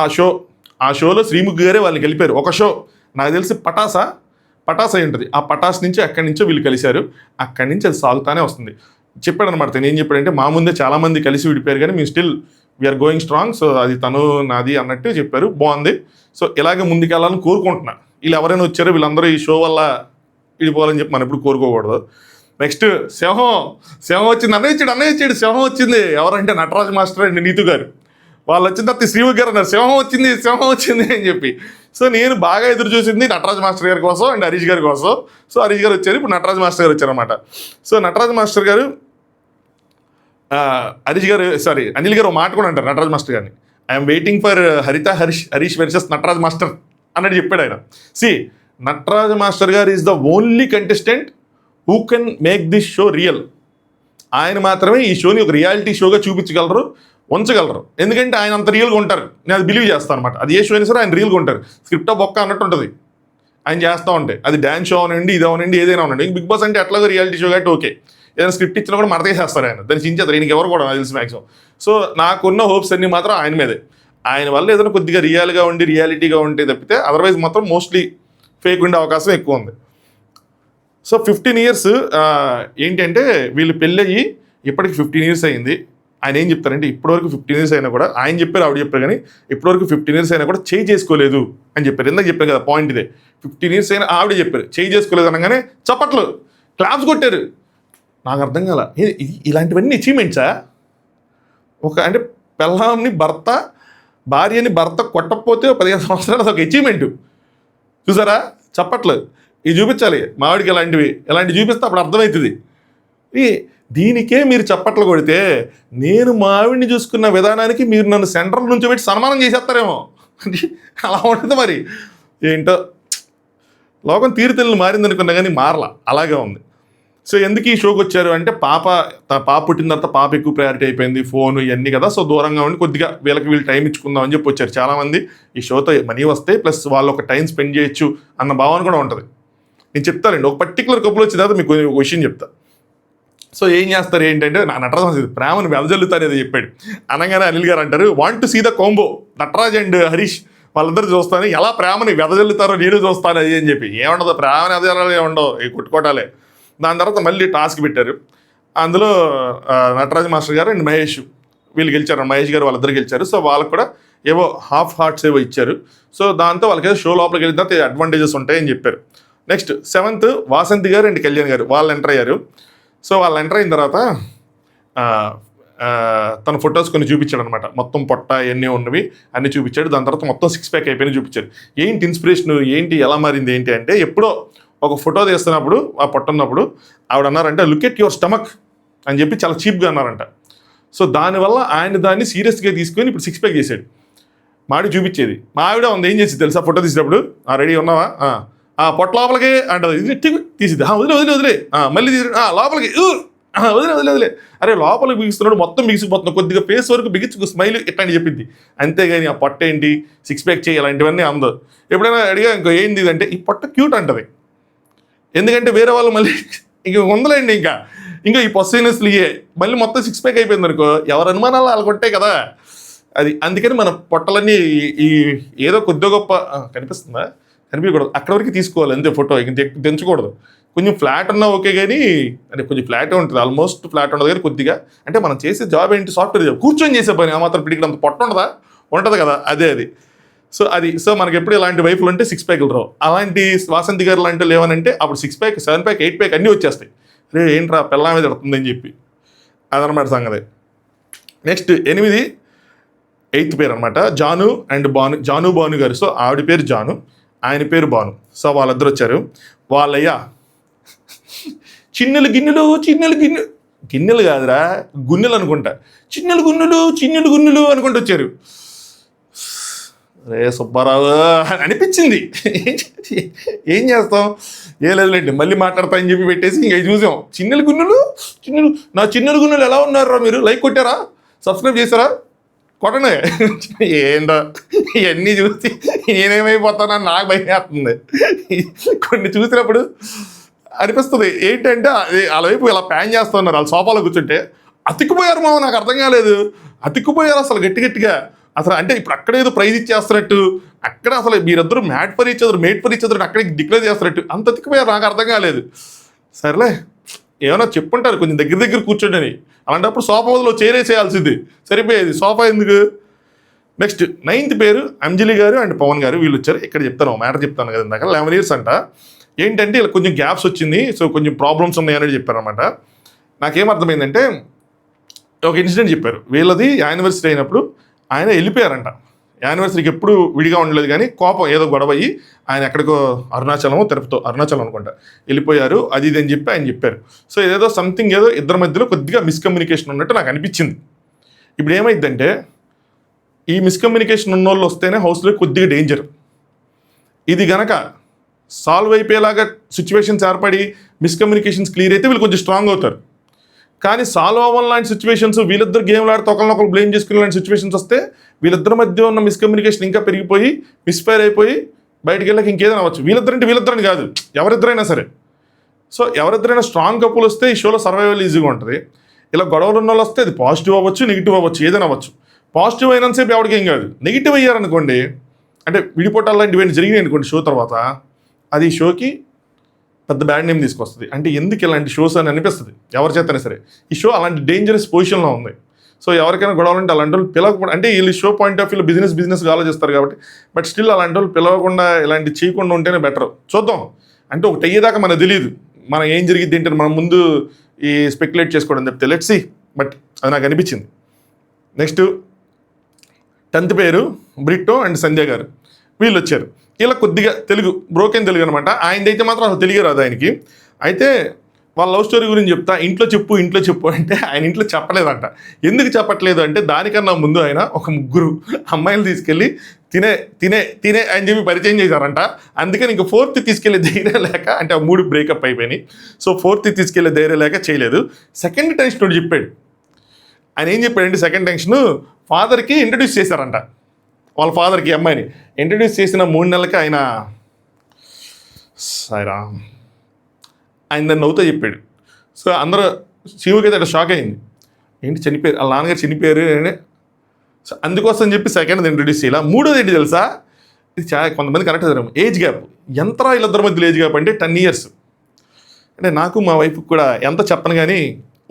ఆ షోలో శ్రీముఖి గారే వాళ్ళని గెలిపారు. ఒక షో నాకు తెలిసి పటాస్ అయి ఉంటుంది. ఆ పటాస్ నుంచి అక్కడి నుంచో వీళ్ళు కలిశారు. అక్కడి నుంచి అది సాగుతానే వస్తుంది. చెప్పాడు అనమాట. తను ఏం చెప్పాడంటే మా ముందే చాలామంది కలిసి విడిపోయారు కానీ మేము still we are going strong. So అది తను నాది అన్నట్టు చెప్పారు. బాగుంది. సో ఇలాగే ముందుకెళ్ళాలని కోరుకుంటున్నా. వీళ్ళు ఎవరైనా వచ్చారో వీళ్ళందరూ ఈ షో వల్ల విడిపోవాలని చెప్పి మనం ఎప్పుడు కోరుకోకూడదు. నెక్స్ట్ సింహం వచ్చింది, అన్నయ్య ఇచ్చాడు సింహం వచ్చింది. ఎవరంటే నటరాజ్ మాస్టర్ అండ్ నీతు గారు. వాళ్ళు వచ్చిన తర్వాత శ్రీవు గారు అన్నారు సింహం వచ్చింది అని చెప్పి. సో నేను బాగా ఎదురు చూసింది నటరాజ్ మాస్టర్ గారి కోసం అండ్ హరీష్ గారి కోసం. సో హరీష్ గారు వచ్చారు, ఇప్పుడు నటరాజ్ మాస్టర్ గారు వచ్చారనమాట. సో నటరాజ్ మాస్టర్ గారు అనిల్ గారు ఒక మాట కూడా అంటారు నటరాజ్ మాస్టర్ గారిని, I'm waiting for Harish versus Nataraj master అన్నట్టు చెప్పాడు ఆయన. నటరాజ్ మాస్టర్ గారు is the only contestant who can make this show real. ఆయన మాత్రమే ఈ షోని ఒక రియాలిటీ షోగా ఉంచగలరు. ఎందుకంటే ఆయన అంత రియల్గా ఉంటారు, నేను అది బిలీవ్ చేస్తాను అనమాట. అది ఏ షో అయినా సరే ఆయన రియల్గా ఉంటారు. స్క్రిప్ట్ బొక్క అన్నట్టు ఉంటుంది ఆయన చేస్తూ ఉంటే. అది డ్యాన్స్ షో అవనండి, ఇది అవనండి, ఏదైనా ఉండండి. బిగ్ బాస్ అంటే ఎట్లాగో రియాలిటీ షో కాబట్టి ఓకే, ఏదైనా స్క్రిప్ట్ ఇచ్చినా కూడా మడతేసేస్తారు ఆయన, దాన్ని చించేస్తారు. ఈయనకి ఎవరు కూడా నాకు తెలిసి మ్యాక్సిమం. సో నాకున్న హోప్స్ అన్నీ మాత్రం ఆయన మీదే. ఆయన వల్ల ఏదైనా కొద్దిగా రియల్గా ఉండి రియాలిటీగా ఉంటే తప్పితే అదర్వైజ్ మాత్రం మోస్ట్లీ ఫేక్ ఉండే అవకాశం ఎక్కువ ఉంది. సో 15 years ఏంటంటే వీళ్ళు పెళ్ళయ్యి ఇప్పటికి 15 years అయింది. ఆయన ఏం చెప్తారంటే ఇప్పటివరకు 15 years అయినా కూడా, ఆయన చెప్పారు ఆవిడ చెప్పారు కానీ ఇప్పటివరకు 15 years అయినా కూడా చేయి చేసుకోలేదు అని చెప్పారు. ఎందుకు చెప్పారు కదా పాయింట్ ఇదే. 15 years అయినా ఆవిడ చెప్పారు చేయి చేసుకోలేదు అనగానే చప్పట్లు క్లాప్స్ కొట్టారు. నాకు అర్థం కాల, ఇలాంటివన్నీ అచీవ్మెంట్సా? అంటే భార్యని భర్త కొట్టకపోతే 15 సంవత్సరాలు అదొక అచీవ్మెంట్. చూసారా చప్పట్లు, ఇవి చూపించాలి మావిడికి. ఇలాంటివి చూపిస్తే అప్పుడు అర్థమవుతుంది. దీనికే మీరు చప్పట్లు కొడితే నేను మావిడిని చూసుకున్న విధానానికి మీరు నన్ను సెంట్రల్ నుంచి పెట్టి సన్మానం చేసేస్తారేమో. అలా ఉంటుంది మరి. ఏంటో లోకం తీరుతెల్లు మారిందనుకున్నా కానీ మారలా, అలాగే ఉంది. సో ఎందుకు ఈ షోకి వచ్చారు అంటే పాప పుట్టిన తర్వాత పాప ఎక్కువ ప్రయారిటీ అయిపోయింది, ఫోన్ ఇవన్నీ కదా. సో దూరంగా ఉండి కొద్దిగా వీళ్ళు టైం ఇచ్చుకుందాం అని చెప్పి వచ్చారు. చాలామంది ఈ షోతో మనీ వస్తాయి ప్లస్ వాళ్ళు ఒక టైం స్పెండ్ చేయొచ్చు అన్న భావన కూడా ఉంటుంది. నేను చెప్తానండి, ఒక పర్టికులర్ కప్పులు వచ్చిన తర్వాత మీకు ఒక విషయం చెప్తా. సో ఏం చేస్తారు ఏంటంటే నటరాజ్ ప్రేమను వెదజల్లుతారు ఏదో చెప్పాడు అనగానే అనిల్ గారు అంటారు want to see the combo Nataraj and Harish వాళ్ళందరూ చూస్తాను ఎలా ప్రేమని వెదజల్లుతారో నేను చూస్తాను అది అని చెప్పి. ఏముండదు ప్రేమని వెదజల్లాలి, ఏముండవు ఈ కొట్టుకోవటాలే. దాని తర్వాత మళ్ళీ టాస్క్ పెట్టారు. అందులో నటరాజ్ మాస్టర్ గారు అండ్ మహేష్ వీళ్ళు గెలిచారు, మహేష్ గారు వాళ్ళిద్దరు గెలిచారు. సో వాళ్ళకు కూడా ఏవో హాఫ్ హార్ట్స్ ఏవో ఇచ్చారు. సో దాంతో వాళ్ళకి ఏదో షో లోపలికి వెళ్ళిన తర్వాత అడ్వాంటేజెస్ ఉంటాయని చెప్పారు. నెక్స్ట్ 7th వాసంతి గారు అండ్ కళ్యాణ్ గారు వాళ్ళు ఎంటర్ అయ్యారు. సో వాళ్ళు ఎంటర్ అయిన తర్వాత తన ఫొటోస్ కొన్ని చూపించాడు అనమాట. మొత్తం పొట్ట ఇవన్నీ ఉన్నవి అన్నీ చూపించాడు. దాని తర్వాత మొత్తం 6 pack అయిపోయినా చూపించాడు. ఏంటి ఇన్స్పిరేషన్ ఏంటి ఎలా మారింది ఏంటి అంటే ఎప్పుడో ఒక ఫోటో తీస్తున్నప్పుడు ఆ పొట్ట ఉన్నప్పుడు ఆవిడ అన్నారంటే లుక్ ఎట్ యువర్ స్టమక్ అని చెప్పి చాలా చీప్గా అన్నారంట. సో దానివల్ల ఆయన దాన్ని సీరియస్గా తీసుకొని ఇప్పుడు 6 pack చేశాడు. మాడి చూపించేది మా ఆవిడ ఉంది ఏం చేసి తెలుసా ఫోటో తీసినప్పుడు రెడీ ఉన్నావా పొట్ట లోపలికి అంటది, ఇది తీసిద్ది వదిలే మళ్ళీ తీసి లోపలికి వదిలే అరే లోపలికి బిగిస్తున్నాడు మొత్తం బిగిసిపోతున్నాడు కొద్దిగా ఫేస్ వరకు బిగించుకు స్మైల్ ఇట్లాంటి చెప్పింది. అంతేగాని ఆ పొట్ట ఏంటి 6 pack చేయి అలాంటివన్నీ అందదు. ఎప్పుడైనా అడిగా ఇంకో ఏంది అంటే ఈ పొట్ట క్యూట్ అంటది. ఎందుకంటే వేరే వాళ్ళు మళ్ళీ ఇంక ఉందలేండి ఇంకా ఈ పొసైనెస్లు మళ్ళీ మొత్తం 6 pack అయిపోయింది అనుకో ఎవరు అనుమానాలు వాళ్ళకుంటాయి కదా. అది అందుకని మన పొట్టలన్నీ ఈ ఏదో కొద్దిగా గొప్ప కనిపిస్తుందా కనిపించకూడదు అక్కడ వరకు తీసుకోవాలి అంతే ఫోటో, ఇంక తెంచకూడదు. కొంచెం ఫ్లాట్ ఉన్నా ఓకే కానీ అంటే కొంచెం ఫ్లాటే ఉంటుంది, ఆల్మోస్ట్ ఫ్లాట్ ఉండదు కానీ కొద్దిగా అంటే మనం చేసే జాబ్ ఏంటి సాఫ్ట్వేర్ జాబ్ కూర్చొని చేసే పని ఆ మాత్రం పిడికి అంత పొట్ట ఉంటుంది కదా అది. సో మనకి ఎప్పుడు ఇలాంటి వైపులు ఉంటే 6 pack రావు. అలాంటి వాసంతి గారు లాంటి లేవనంటే అప్పుడు 6 pack 7 pack 8 pack అన్నీ వచ్చేస్తాయి. రే ఏంట్రా పిల్ల మీద పడుతుందని చెప్పి అదనమాట సంగతి. నెక్స్ట్ 8th పేరు అనమాట జాను అండ్ భాను గారు. సో ఆవిడ పేరు జాను, ఆయన పేరు భాను. సో వాళ్ళిద్దరు వచ్చారు. వాళ్ళయ్యా గిన్నెలు కాదురా గున్నెలు అనుకుంటా, చిన్నెలు గున్నులు అనుకుంటూ వచ్చారు. రే సుబ్బారావు అనిపించింది. ఏం చేస్తాం ఏ లేదులేండి మళ్ళీ మాట్లాడతా అని చెప్పి పెట్టేసి ఇంకా చూసాం. చిన్నెలు గున్నులు ఎలా ఉన్నారా మీరు? లైక్ కొట్టారా? సబ్స్క్రైబ్ చేశారా? కొట్టనే ఏంటో ఇవన్నీ చూసి నేనేమైపోతానని నాకు భయం వేస్తుంది. కొన్ని చూసినప్పుడు అనిపిస్తుంది ఏంటంటే వాళ్ళ వైపు ఇలా ప్యాన్ చేస్తున్నారు. వాళ్ళ సోఫాలో కూర్చుంటే అతికిపోయారు మామ, నాకు అర్థం కాలేదు. అతికిపోయారు అసలు గట్టిగా అసలు. అంటే ఇప్పుడు అక్కడ ఏదో ప్రైజ్ ఇచ్చేస్తున్నట్టు, అక్కడ అసలు మీరిద్దరు మేట్ ఫర్ ఈచ్ అదర్ అక్కడికి డిక్లేర్ చేస్తున్నట్టు అంత అతికిపోయారు, నాకు అర్థం కాలేదు. సరేలే ఏమైనా చెప్పుంటారు కొంచెం దగ్గర కూర్చోండి అని. అలాంటప్పుడు సోఫా వదిలో చేయాల్సింది సరిపోయేది. సోఫా ఎందుకు నెక్స్ట్ 9th పేరు అంజలి గారు అండ్ పవన్ గారు, వీళ్ళు వచ్చారు. ఇక్కడ చెప్తాను మ్యాటర్ చెప్తాను కదా ఇందాక. 11 years అంట. ఏంటంటే ఇలా కొంచెం గ్యాప్స్ వచ్చింది, సో కొంచెం ప్రాబ్లమ్స్ ఉన్నాయని చెప్పారనమాట. నాకేం అర్థమైందంటే ఒక ఇన్సిడెంట్ చెప్పారు. వీళ్ళది యానివర్సరీ అయినప్పుడు ఆయన వెళ్ళిపోయారంట. యానివర్సరీకి ఎప్పుడు విడిగా ఉండలేదు, కానీ కోపం ఏదో గొడవ అయ్యి ఆయన ఎక్కడికో అరుణాచలం అనుకుంటా వెళ్ళిపోయారు, అది ఇది అని చెప్పి ఆయన చెప్పారు. సో ఏదో సంథింగ్ ఏదో ఇద్దరి మధ్యలో కొద్దిగా మిస్కమ్యూనికేషన్ ఉన్నట్టు నాకు అనిపించింది. ఇప్పుడు ఏమైందంటే ఈ మిస్కమ్యూనికేషన్ ఉన్న వాళ్ళు వస్తేనే హౌస్లో కొద్దిగా డేంజర్. ఇది గనక సాల్వ్ అయిపోయేలాగా సిచ్యువేషన్స్ ఏర్పడి మిస్కమ్యూనికేషన్స్ క్లియర్ అయితే వీళ్ళు కొంచెం స్ట్రాంగ్ అవుతారు. కానీ సాల్వ్ అవ్వాలి లాంటి సిచ్యువేషన్స్, వీళ్ళిద్దరు గేమ్లు ఆడితే ఒకరినొకరు బ్లేమ్ చేసుకునే లాంటి సిచ్యువేషన్స్ వస్తే వీళ్ళిద్దరి మధ్య ఉన్న మిస్కమ్యూనికేషన్ ఇంకా పెరిగిపోయి మిస్ఫైర్ అయిపోయి బయటికి వెళ్ళక ఇంకేదైనా అవ్వచ్చు. వీళ్ళిద్దరని కాదు, ఎవరిద్దరైనా సరే. సో ఎవరిద్దరైనా స్ట్రాంగ్ కపుల్ వస్తే ఈ షోలో సర్వైవల్ ఈజీగా ఉంటుంది. ఇలా గొడవలు ఉన్న వాళ్ళు వస్తే అది పాజిటివ్ అవ్వచ్చు, నెగిటివ్ అవ్వచ్చు, ఏదైనా అవ్వచ్చు. పాజిటివ్ అయినంతసేపు ఎవరికి ఏం కాదు. నెగిటివ్ అయ్యారనుకోండి, అంటే విడిపోవటాలు లాంటివి ఏమైనా జరిగినాయి అనుకోండి షో తర్వాత, అది షోకి పెద్ద బ్యాడ్ నేమ్ తీసుకొస్తుంది. అంటే ఎందుకు ఇలాంటి షోస్ అని అనిపిస్తుంది ఎవరి చేతనే సరే. ఈ షో అలాంటి డేంజరస్ పొజిషన్లో ఉంది. సో ఎవరికైనా గొడవలు అంటే అలాంటి వాళ్ళు పిలవకుండా, అంటే వీళ్ళు షో పాయింట్ ఆఫ్ వ్యూలో బిజినెస్గా ఆలోచిస్తారు కాబట్టి, బట్ స్టిల్ అలాంటి వాళ్ళు పిలవకుండా ఇలాంటి చేయకుండా ఉంటేనే బెటర్. చూద్దాం, అంటే ఒకటి అయ్యేదాకా మనకు తెలియదు మనం ఏం జరిగింది ఏంటని మనం ముందు ఈ స్పెక్యులేట్ చేసుకోవడం చెప్తే లెట్స్ సీ. బట్ అది నాకు అనిపించింది. నెక్స్ట్ 10th పేరు బ్రిట్టో అండ్ సంధ్య గారు, వీళ్ళు వచ్చారు. ఇలా కొద్దిగా తెలుగు బ్రోకెన్ తెలుగు అనమాట. ఆయనదైతే మాత్రం అసలు తెలుగే రాదు ఆయనకి. అయితే వాళ్ళ లవ్ స్టోరీ గురించి చెప్తా, ఇంట్లో చెప్పు అంటే ఆయన ఇంట్లో చెప్పలేదంట. ఎందుకు చెప్పట్లేదు అంటే దానికన్నా ముందు ఆయన ఒక 3 అమ్మాయిలు తీసుకెళ్ళి తినే అని చెప్పి పరిచయం చేశారంట. అందుకని ఇంకా 4th తీసుకెళ్లే ధైర్యం లేక, అంటే ఆ 3 బ్రేకప్ అయిపోయినాయి. సో 4th తీసుకెళ్లే ధైర్యం లేక చేయలేదు. సెకండ్ టెన్షన్ ఒకటి చెప్పాడు. ఆయన ఏం చెప్పాడంటే సెకండ్ టెన్షన్ ఫాదర్కి ఇంట్రడ్యూస్ చేశారంట. వాళ్ళ ఫాదర్కి అమ్మాయిని ఇంట్రడ్యూస్ చేసిన 3 నెలలకి ఆయన దాన్ని నవ్వుతూ చెప్పాడు. సో అందరూ శివుకి అయితే షాక్ అయింది. ఏంటి చనిపోయారు, వాళ్ళ నాన్నగారు చనిపోయారు అని. సో అందుకోసం చెప్పి సెకండ్ ఇంట్రడ్యూస్ చేయాల. 3వది ఏంటి తెలుసా, ఇది చాలా కొంతమంది కరెక్ట్ జరగదు. ఏజ్ గ్యాప్ ఎంతరా వీళ్ళిద్దరి మధ్యలో ఏజ్ గ్యాప్ అంటే 10 years. అంటే నాకు మా వైఫ్కి కూడా ఎంత చెప్పను కానీ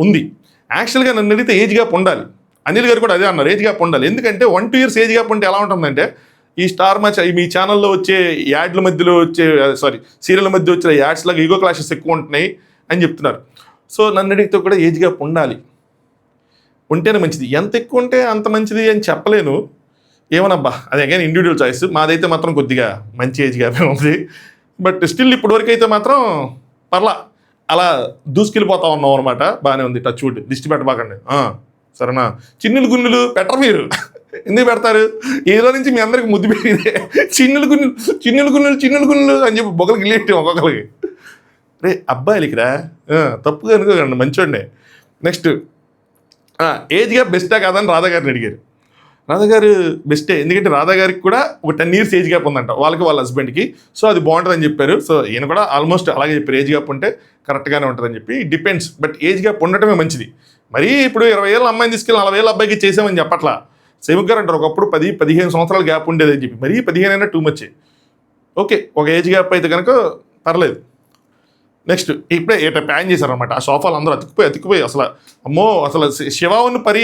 ఉంది. యాక్చువల్గా నన్ను అడిగితే ఏజ్ గ్యాప్ ఉండాలి. అనిల్ గారు కూడా అదే అన్నారు, ఏజ్ గ్యాప్ ఉండాలి. ఎందుకంటే 1-2 years ఏజ్ గ్యాప్ ఉంటే ఎలా ఉంటుందంటే, ఈ స్టార్ మ్యాచ్ మీ ఛానల్లో వచ్చే యాడ్ల మధ్యలో వచ్చే సీరియల్ మధ్య వచ్చే యాడ్స్ లాగా ఈగో క్లాషెస్ ఎక్కువ ఉంటున్నాయి అని చెప్తున్నారు. సో నన్ను అడిగితే కూడా ఏజ్ గ్యాప్ ఉండాలి, ఉంటేనే మంచిది. ఎంత ఎక్కువ ఉంటే అంత మంచిది అని చెప్పలేను, ఏమనబ్బా అది అగైన్ ఇండివిజువల్ చాయిస్. మాదైతే మాత్రం కొద్దిగా మంచి ఏజ్ గ్యాప్ ఉంది. బట్ స్టిల్ ఇప్పటివరకు అయితే మాత్రం పర్లా, అలా దూసుకెళ్ళిపోతా ఉన్నాం అనమాట. బాగానే ఉంది. టచ్ వుడ్, దిష్టి పెట్టబాకండి సరేనా. చిన్నులు గున్నులు పెట్టరు మీరు, ఎందుకు పెడతారు? ఏదో నుంచి మీ అందరికి ముద్దు పెరిగితే చిన్నులు గున్నులు అని చెప్పి బొగలకి వెళ్ళేట్టు ఒక్కొక్కరికి. రే అబ్బాయిలకి రా, తప్పుగా అనుకోకండి, మంచోండే. నెక్స్ట్ ఏజ్ గ్యాప్ బెస్టా కాదని రాధా గారిని అడిగారు. రాధా గారు బెస్టే, ఎందుకంటే రాధా గారికి కూడా ఒక 10 years ఏజ్ గ్యాప్ ఉందంట వాళ్ళకి, వాళ్ళ హస్బెండ్కి. సో అది బాగుంటుందని చెప్పారు. సో ఈయన కూడా ఆల్మోస్ట్ అలాగే చెప్పారు, ఏజ్ గ్యాప్ ఉంటే కరెక్ట్గానే ఉంటుందని చెప్పి. డిపెండ్స్, బట్ ఏజ్ గ్యాప్ ఉండటమే మంచిది. మరీ ఇప్పుడు 20 ఏళ్ళ అమ్మాయిని తీసుకెళ్ళి 40 ఏళ్ళ అబ్బాయికి చేసామని చెప్పట్లా. సేవక్ గారు అంటారు ఒకప్పుడు 10-15 సంవత్సరాల గ్యాప్ ఉండేదని చెప్పి. మరీ 15 అయినా టూ మచ్. ఓకే, ఒక ఏజ్ గ్యాప్ అయితే కనుక పర్లేదు. నెక్స్ట్ ఇప్పుడే ప్లాన్ చేశారనమాట. ఆ సోఫాలు అందరూ అతికిపోయి అసలు అమ్మో, అసలు శివావుని పరి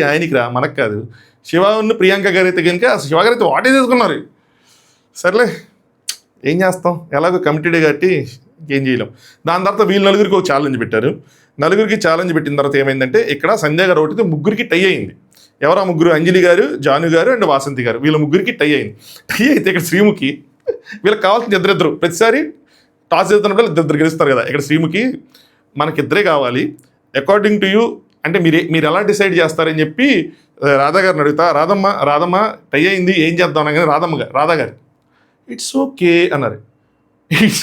ఆయనకి రా, మనకు కాదు. శివావుని ప్రియాంక గారు అయితే కనుక అసలు శివ గారు అయితే వాటే చేసుకున్నారు. సర్లే ఏం చేస్తాం, ఎలాగో కమిటెడ్ కాబట్టి ఏం చేయలేం. దాని తర్వాత వీళ్ళు నలుగురికి ఒక ఛాలెంజ్ పెట్టారు. నలుగురికి ఛాలెంజ్ పెట్టిన తర్వాత ఏమైందంటే ఇక్కడ సంధ్య గారు ఒకటి 3కి టై అయింది. ఎవరు ఆ 3? అంజలి గారు, జాను గారు అండ్ వాసంతి గారు, వీళ్ళ 3కి టై అయింది. టై అయితే ఇక్కడ శ్రీముఖి, వీళ్ళకి కావాల్సిన ఇద్దరిద్దరు, ప్రతిసారి టాస్ చేస్తున్నప్పుడు ఇద్దరు గెలుస్తారు కదా. ఇక్కడ శ్రీముఖి మనకిద్దరే కావాలి, అకార్డింగ్ టు యూ అంటే మీరు ఎలా డిసైడ్ చేస్తారని చెప్పి రాధా గారిని అడుగుతా. రాధమ్మ టై అయింది, ఏం చేద్దాం అనగానే రాధా గారు ఇట్స్ ఓకే అన్నారు. ఇట్స్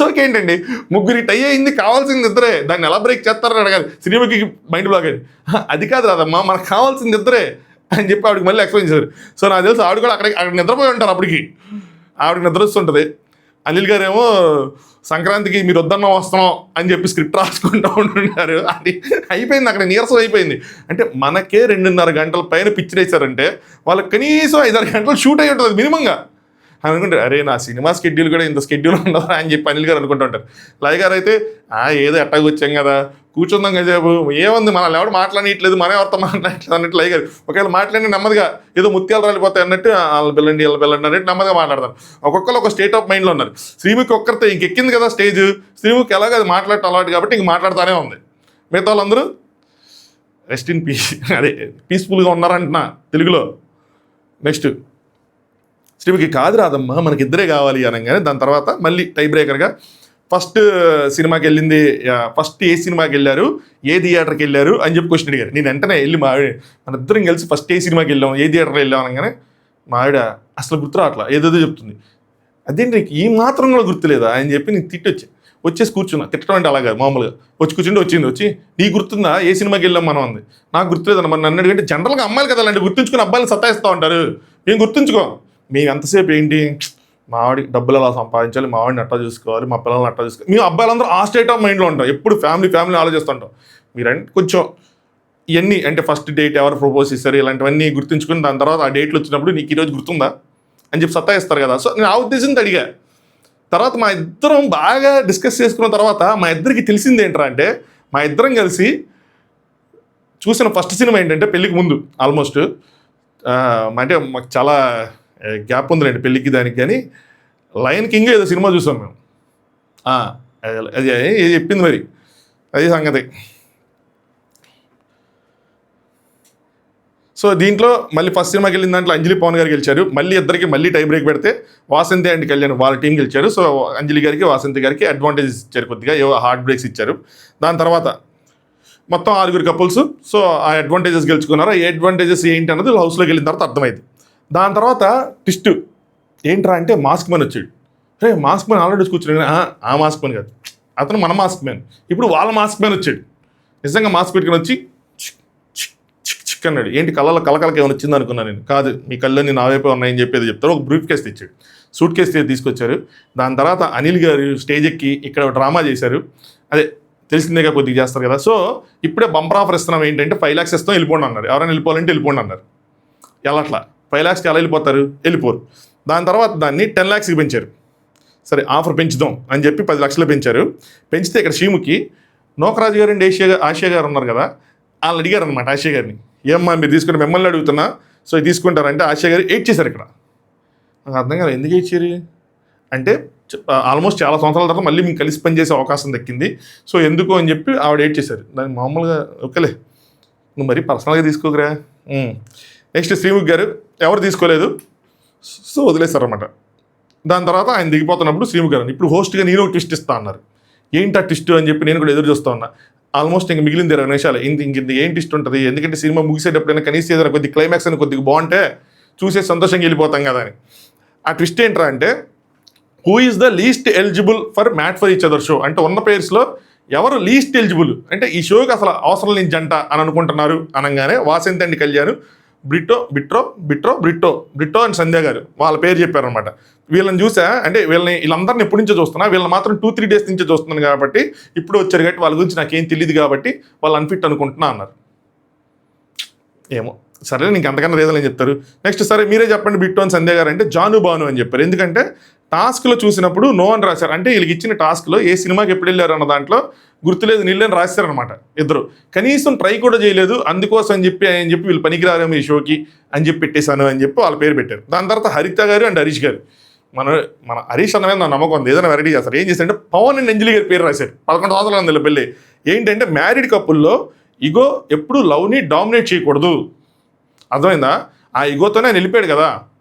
ఓకే ఏంటండి, 3 టై అయింది, కావాల్సింది ఇద్దరే, దాన్ని ఎలా బ్రేక్ చేస్తారని అడగాలి. శ్రీముఖి మైండ్ బ్లాక్ అయింది. అది కాదు రాదమ్మా, మనకు కావాల్సింది ఇద్దరే అని చెప్పి ఆవిడకి మళ్ళీ ఎక్స్ప్లెయిన్ చేశారు. సో నాకు తెలుసు ఆవిడ కూడా అక్కడ నిద్రపోయి ఉంటారు. అప్పటికి ఆవిడకి నిద్ర వస్తుంటుంది. అనిల్ గారు ఏమో సంక్రాంతికి మీరు వద్దన్నా వస్తున్నాం అని చెప్పి స్క్రిప్ట్ రాసుకుంటూ ఉంటున్నారు. అది అయిపోయింది, అక్కడ నీరసం అయిపోయింది. అంటే మనకే 2.5 గంటల పైన పిక్చర్ వేశారంటే వాళ్ళకి కనీసం 5-6 గంటలు షూట్ అయి ఉంటుంది మినిమంగా. అనుకుంటారు, అరే నా సినిమా స్కెడ్యూల్ కూడా ఇంత స్కెడ్యూల్ ఉండదా అని చెప్పి అనిల్ గారు అనుకుంటుంటారు. లయ గారు అయితే ఏదో ఎట్టాగా వచ్చాం కదా, కూర్చుందాం కాసేపు, ఏముంది మనల్ని ఎవరు మాట్లాడట్లేదు, మనం ఎవరితో మాట్లాడట్లేదు అన్నట్టు లయ గారు. ఒకవేళ మాట్లాడి నెమ్మదిగా ఏదో ముత్యాలు రాలిపోతాయి అన్నట్టు వాళ్ళు పిల్లండి అన్నట్టు నెమ్మదిగా మాట్లాడతారు. ఒక్కొక్కరు ఒక స్టేట్ ఆఫ్ మైండ్లో ఉన్నారు. శ్రీముఖి ఒక్కరితో ఇంకెక్కింది కదా స్టేజ్, శ్రీముఖి ఎలాగో అది మాట్లాడటం అలవాటు కాబట్టి ఇంక మాట్లాడుతూనే ఉంది. మిగతా వాళ్ళందరూ రెస్ట్ ఇన్ పీస్, అదే పీస్ఫుల్గా ఉన్నారంటున్నా తెలుగులో. నెక్స్ట్ శ్రీముఖి కాదు రాదమ్మా మనకి ఇద్దరే కావాలి అనగానే దాని తర్వాత మళ్ళీ టై బ్రేకర్గా ఫస్ట్ సినిమాకి వెళ్ళింది, ఫస్ట్ ఏ సినిమాకి వెళ్ళారు, ఏ థియేటర్కి వెళ్ళారు అని చెప్పి క్వశ్చన్ అడిగారు. నేను వెంటనే వెళ్ళి మా ఆవిడ మన ఇద్దరం కలిసి ఫస్ట్ ఏ సినిమాకి వెళ్ళాం, ఏ థియేటర్కి వెళ్ళాం అనగానే మా ఆవిడ అసలు గుర్తురా అట్లా ఏదేదో చెప్తుంది. అదేంటి నీకు ఈ మాత్రం కూడా గుర్తులేదా అని చెప్పి నేను వచ్చేసి కూర్చున్నా. తిట్టడం అంటే అలాగా మామూలుగా వచ్చి నీ గుర్తుందా ఏ సినిమాకి వెళ్ళాం మనం అంది. నాకు గుర్తులేదన్న మరి నన్ను అడిగంటే జనరల్గా అమ్మాయిలు కదా అలాంటి గుర్తుంచుకుని అబ్బాయిలు సతాయిస్తూ ఉంటారు, మేము గుర్తుంచుకోం. మేము ఎంతసేపు ఏంటి మావాడి డబ్బులు ఎలా సంపాదించాలి, మావాడిని అట్టా చూసుకోవాలి, మా పిల్లల్ని అట్టా చూసుకోవాలి, మేము అబ్బాయిలందరూ ఆ స్టేట్ ఆఫ్ మైండ్లో ఉంటాం, ఎప్పుడు ఫ్యామిలీ ఆలోచిస్తుంటాం. మీరంటే కొంచెం ఇవన్నీ అంటే ఫస్ట్ డేట్ ఎవరు ప్రపోజ్ చేస్తారు ఇలాంటివన్నీ గుర్తుంచుకుని దాని తర్వాత ఆ డేట్లు వచ్చినప్పుడు నీకు ఈరోజు గుర్తుందా అని చెప్పి సతాయిస్తారు కదా. సో నేను ఆ ఉద్దేశంతో అడిగా. తర్వాత మా ఇద్దరం బాగా డిస్కస్ చేసుకున్న తర్వాత మా ఇద్దరికి తెలిసింది ఏంట్రా అంటే, మా ఇద్దరం కలిసి చూసిన ఫస్ట్ సినిమా ఏంటంటే పెళ్ళికి ముందు ఆల్మోస్ట్ అంటే మాకు చాలా గ్యాప్ ఉందిలేండి పెళ్ళికి దానికి, కానీ లయన్ కింగ్ ఏదో సినిమా చూసాం మేము. అది చెప్పింది మరి అది సంగతి. సో దీంట్లో మళ్ళీ ఫస్ట్ సినిమాకి వెళ్ళిన దాంట్లో అంజలి పవన్ గారు గెలిచారు. మళ్ళీ ఇద్దరికి మళ్ళీ టై బ్రేక్ పెడితే వాసంతి అండ్ కళ్యాణ్ వాళ్ళ టీం గెలిచారు. సో అంజలి గారికి వాసంతి గారికి అడ్వాంటేజెస్ ఇచ్చారు, కొద్దిగా ఏవో హార్డ్ బ్రేక్స్ ఇచ్చారు. దాని తర్వాత మొత్తం 6 కపుల్స్. సో ఆ అడ్వాంటేజెస్ గెలుచుకున్నారు. ఆ అడ్వాంటేజెస్ ఏంటి అన్నది హౌస్లోకి వెళ్ళిన తర్వాత అర్థమైంది. దాని తర్వాత ట్విస్ట్ ఏంట్రా అంటే మాస్క్ మ్యాన్ వచ్చాడు. రే మాస్క్ మ్యాన్ ఆల్రెడీ కూర్చున్నాడు. ఆ మాస్క్ మ్యాన్ కాదు, అతను మన మాస్క్ మ్యాన్. ఇప్పుడు వాళ్ళ మాస్క్ మ్యాన్ వచ్చాడు. నిజంగా మాస్క్ పెట్టుకుని వచ్చి అన్నాడు. ఏంటి కళ్ళకి ఏమైనా వచ్చింది అనుకున్నాను నేను. కాదు మీ కళ్ళని నా వైపే ఉన్నాయని చెప్పేది చెప్తారు. ఒక బ్రీఫ్ కేసు తెచ్చాడు, సూట్ కేసు తీసుకొచ్చారు. దాని తర్వాత అనిల్ గారు స్టేజ్ ఎక్కి ఇక్కడ డ్రామా చేశారు. అదే తెలిసిందేగా కొద్దిగా చేస్తారు కదా. సో ఇప్పుడే బంపర్ ఆఫర్ ఇస్తున్నాం ఏంటంటే 5 lakhs ఇస్తాం వెళ్ళిపోండి అన్నారు. ఎవరైనా వెళ్ళిపోవాలంటే వెళ్ళిపోండి అన్నారు. ఎలా అట్లా 5 lakhsకి ఎలా వెళ్ళిపోతారు, వెళ్ళిపోరు. దాని తర్వాత దాన్ని 10 lakhsకి పెంచారు. సరే ఆఫర్ పెంచుదాం అని చెప్పి 10 లక్షలు పెంచారు. పెంచితే ఇక్కడ శ్రీముఖి నోకరాజు గారు అండి ఆసియా గారు ఉన్నారు కదా, వాళ్ళు అడిగారు అనమాట ఆసియా గారిని, ఏమ్మా మీరు తీసుకుని మిమ్మల్ని అడుగుతున్నా, సో ఇది తీసుకుంటారంటే ఆసియా గారు ఏడ్ చేశారు. ఇక్కడ నాకు అర్థం కాదు ఎందుకు ఇచ్చారు అంటే ఆల్మోస్ట్ చాలా సంవత్సరాల తర్వాత మళ్ళీ మీకు కలిసి పనిచేసే అవకాశం దక్కింది, సో ఎందుకు అని చెప్పి ఆవిడ ఏడ్ చేశారు. దాన్ని మామూలుగా ఓకేలే నువ్వు మరీ పర్సనల్గా తీసుకోకరా. నెక్స్ట్ శ్రీముఖి గారు ఎవరు తీసుకోలేదు, సో వదిలేశారన్నమాట. దాని తర్వాత ఆయన దిగిపోతున్నప్పుడు శ్రీముఖి గారు ఇప్పుడు హోస్ట్గా నేను ఒక ట్విస్ట్ ఇస్తా అన్నారు. ఏంటి ఆ ట్విస్ట్ అని చెప్పి నేను కూడా ఎదురు చూస్తూ ఉన్నా. ఆల్మోస్ట్ ఇంక మిగిలింది 20 నిమిషాలు. ఇంక ఏం ట్విస్ట్ ఉంటుంది, ఎందుకంటే సినిమా ముగిసేటప్పుడైనా కనీసం ఏదైనా కొద్ది క్లైమాక్స్ అని కొద్దిగా బాగుంటే చూసే సంతోషంగా వెళ్ళిపోతాం కదా అని. ఆ ట్విస్ట్ ఏంట్రా అంటే who is the least eligible for made for each other show అంటే ఉన్న పేర్స్లో ఎవరు లీస్ట్ ఎలిజిబుల్ అంటే ఈ షోకి అసలు అవసరం లేని జంట అని అనుకుంటున్నారు అనగానే వాసంతి అండ్ కళ్యాణ్ బ్రిట్టో అండ్ సంధ్య గారు వాళ్ళ పేరు చెప్పారనమాట. వీళ్ళని చూసా అంటే వీళ్ళందరిని ఎప్పటి నుంచో చూస్తున్నా, వీళ్ళని మాత్రం 2-3 days నుంచే చూస్తున్నాను కాబట్టి ఇప్పుడు వచ్చారు కాబట్టి వాళ్ళ గురించి నాకేం తెలియదు కాబట్టి వాళ్ళు అన్ఫిట్ అనుకుంటున్నా అన్నారు. ఏమో సరే నీకు అంతకన్నా రీజన్ ఏం చెప్తారు. నెక్స్ట్ సరే మీరే చెప్పండి బిట్టు అని సంధ్య గారు అంటే జాను బాను అని చెప్పారు. ఎందుకంటే టాస్క్లో చూసినప్పుడు నో అని రాశారు. అంటే వీళ్ళకి ఇచ్చిన టాస్క్లో ఏ సినిమాకి ఎప్పుడు వెళ్ళారు అన్న దాంట్లో గుర్తులేదు నీళ్ళని రాశారనమాట ఇద్దరు. కనీసం ట్రై కూడా చేయలేదు. అందుకోసం అని చెప్పి వీళ్ళు పనికిరారేమో ఈ షోకి అని చెప్పి పెట్టేశాను అని చెప్పి వాళ్ళ పేరు పెట్టారు. దాని తర్వాత హరిత గారు అండ్ హరీష్ గారు మన హరీష్ అన్న మీద నా నమ్మకం ఉంది, ఏదైనా వెరైటీ చేస్తారు. ఏం చేశారంటే పవన్ అండ్ అంజలి గారి పేరు రాశారు. 11 సంవత్సరాలు ఉంది పెళ్ళి. ఏంటంటే మ్యారీడ్ కపుల్లో ఇగో ఎప్పుడు లవ్ని డామినేట్ చేయకూడదు, అర్థమైందా? ఆ ఇగోతోనే ఆయన వెళ్ళిపోయాడు కదా,